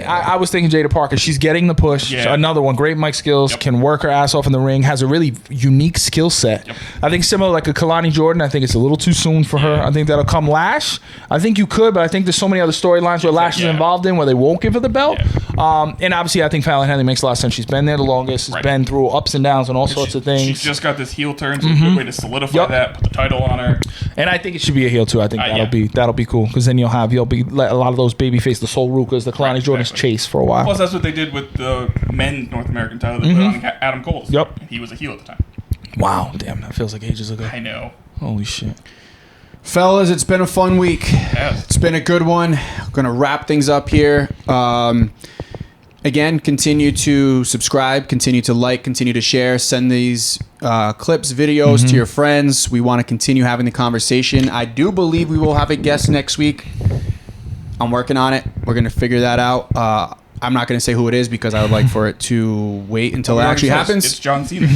I was thinking Jada Parker. She's getting the push. Yeah. Another one, great mic skills, can work her ass off in the ring, has a really unique skill set. I think similar like a Kalani Jordan. I think it's a little too soon for her. I think that'll come Lash. I think you could, but I think there's so many other storylines where Lash is involved in where they won't give her the belt. And obviously, I think Fallon Henley makes a lot of sense. She's been there the longest. Has been through ups and downs and all sorts of things. She's just got this heel turn, so it's a good way to solidify that, put the title on her. And I think it should be a heel too. I think that'll be cool because then you'll be let a lot of those babyface, the Soul Rukas, the Kalani Jordans chase for a while. Plus, that's what they did with the men's North American title. They put on Adam Cole. Yep, he was a heel at the time. Wow, damn, that feels like ages ago. I know. Holy shit. Fellas, it's been a fun week. Yes. It's been a good one. We're going to wrap things up here. Again, continue to subscribe, continue to like, continue to share, send these clips, videos to your friends. We want to continue having the conversation. I do believe we will have a guest next week. I'm working on it. We're going to figure that out. I'm not going to say who it is because I would like for it to wait until it actually happens. It's John Cena.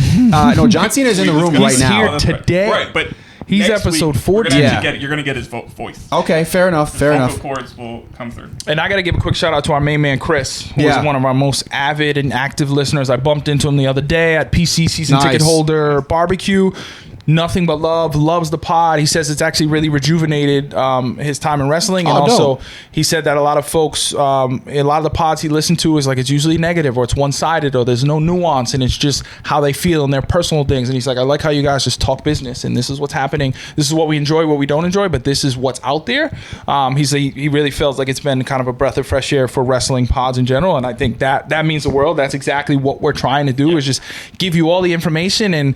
No, John Cena is in the room right now. He's here today. Right, but he's episode 14. You're going to get his voice. Okay, fair enough. Fair enough. The chords will come through. And I got to give a quick shout out to our main man, Chris, who is one of our most avid and active listeners. I bumped into him the other day at PC Season Ticket Holder Barbecue. Nothing but love, loves the pod. He says it's actually really rejuvenated his time in wrestling. And also, he said that a lot of folks, a lot of the pods he listened to is like it's usually negative or it's one-sided or there's no nuance and it's just how they feel and their personal things. And he's like, I like how you guys just talk business and this is what's happening. This is what we enjoy, what we don't enjoy, but this is what's out there. He really feels like it's been kind of a breath of fresh air for wrestling pods in general. And I think that means the world. That's exactly what we're trying to do is just give you all the information and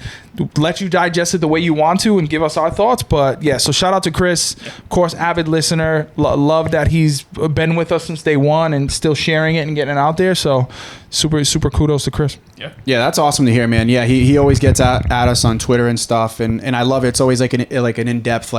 let you digest it the way you want to and give us our thoughts. But yeah, so shout out to Chris, of course, avid listener. Love that he's been with us since day one and still sharing it and getting it out there. So super kudos to Chris. Yeah, that's awesome to hear, man. Yeah, he always gets at us on Twitter and stuff, and I love it. It's always like an in-depth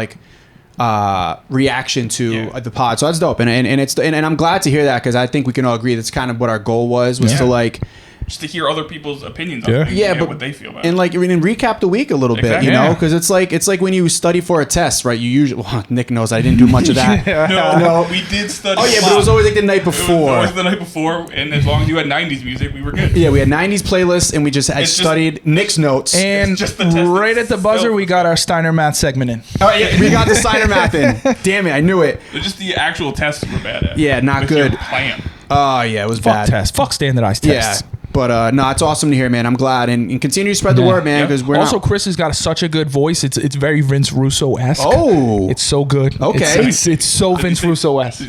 reaction to the pod. So that's dope, and I'm glad to hear that because I think we can all agree that's kind of what our goal was to like. Just to hear other people's opinions on things, but what they feel about it. And like recap the week a little bit, you know, because it's like when you study for a test, right? You usually Nick knows I didn't do much of that. No, we did study. Oh yeah, but it was always like the night before. It was always the night before, and as long as you had 90s music, we were good. Yeah, we had 90s playlists, and we just had studied Nick's notes. And right at the buzzer, we got our Steiner Math segment in. Oh yeah, we got the Steiner Math in. Damn it, I knew it. Just the actual tests were bad at. Yeah, not good. Plan. Oh yeah, it was bad. Fuck standardized tests. Yeah. But no, it's awesome to hear, man. I'm glad, and continue to spread the word, man. Because we're also Chris has got such a good voice. It's very Vince Russo-esque. Oh, it's so good. Okay, it's so Vince Russo-esque.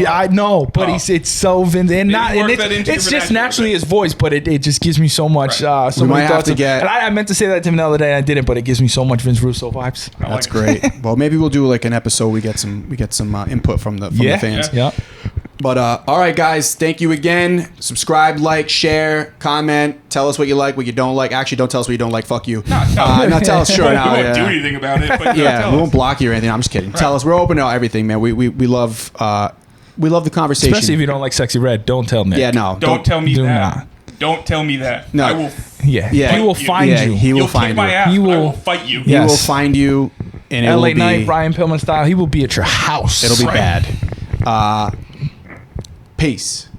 I know, but it's so Vince, and it's just naturally his voice. But it just gives me so much. So many thoughts. And I meant to say that to him the other day, and I didn't, but it gives me so much Vince Russo vibes. That's great. Well, maybe we'll do like an episode. We get some input from the fans. Yeah. But all right, guys, thank you again. Subscribe, like, share, comment. Tell us what you like, what you don't like. Actually, don't tell us what you don't like. Fuck you. No, tell us. Sure, we won't do anything about it. But we won't block you or anything. I'm just kidding. Right. Tell us. We're open to everything, man. We love the conversation. Especially if you don't like Sexy Red. Don't tell Nick. Yeah, no. Don't tell me that. Not. Don't tell me that. No. I will. Yeah. He will find you. He will find you. He will fight you. He will find you. And LA Night, Brian Pillman style. He will be at your house. It'll be bad. Peace.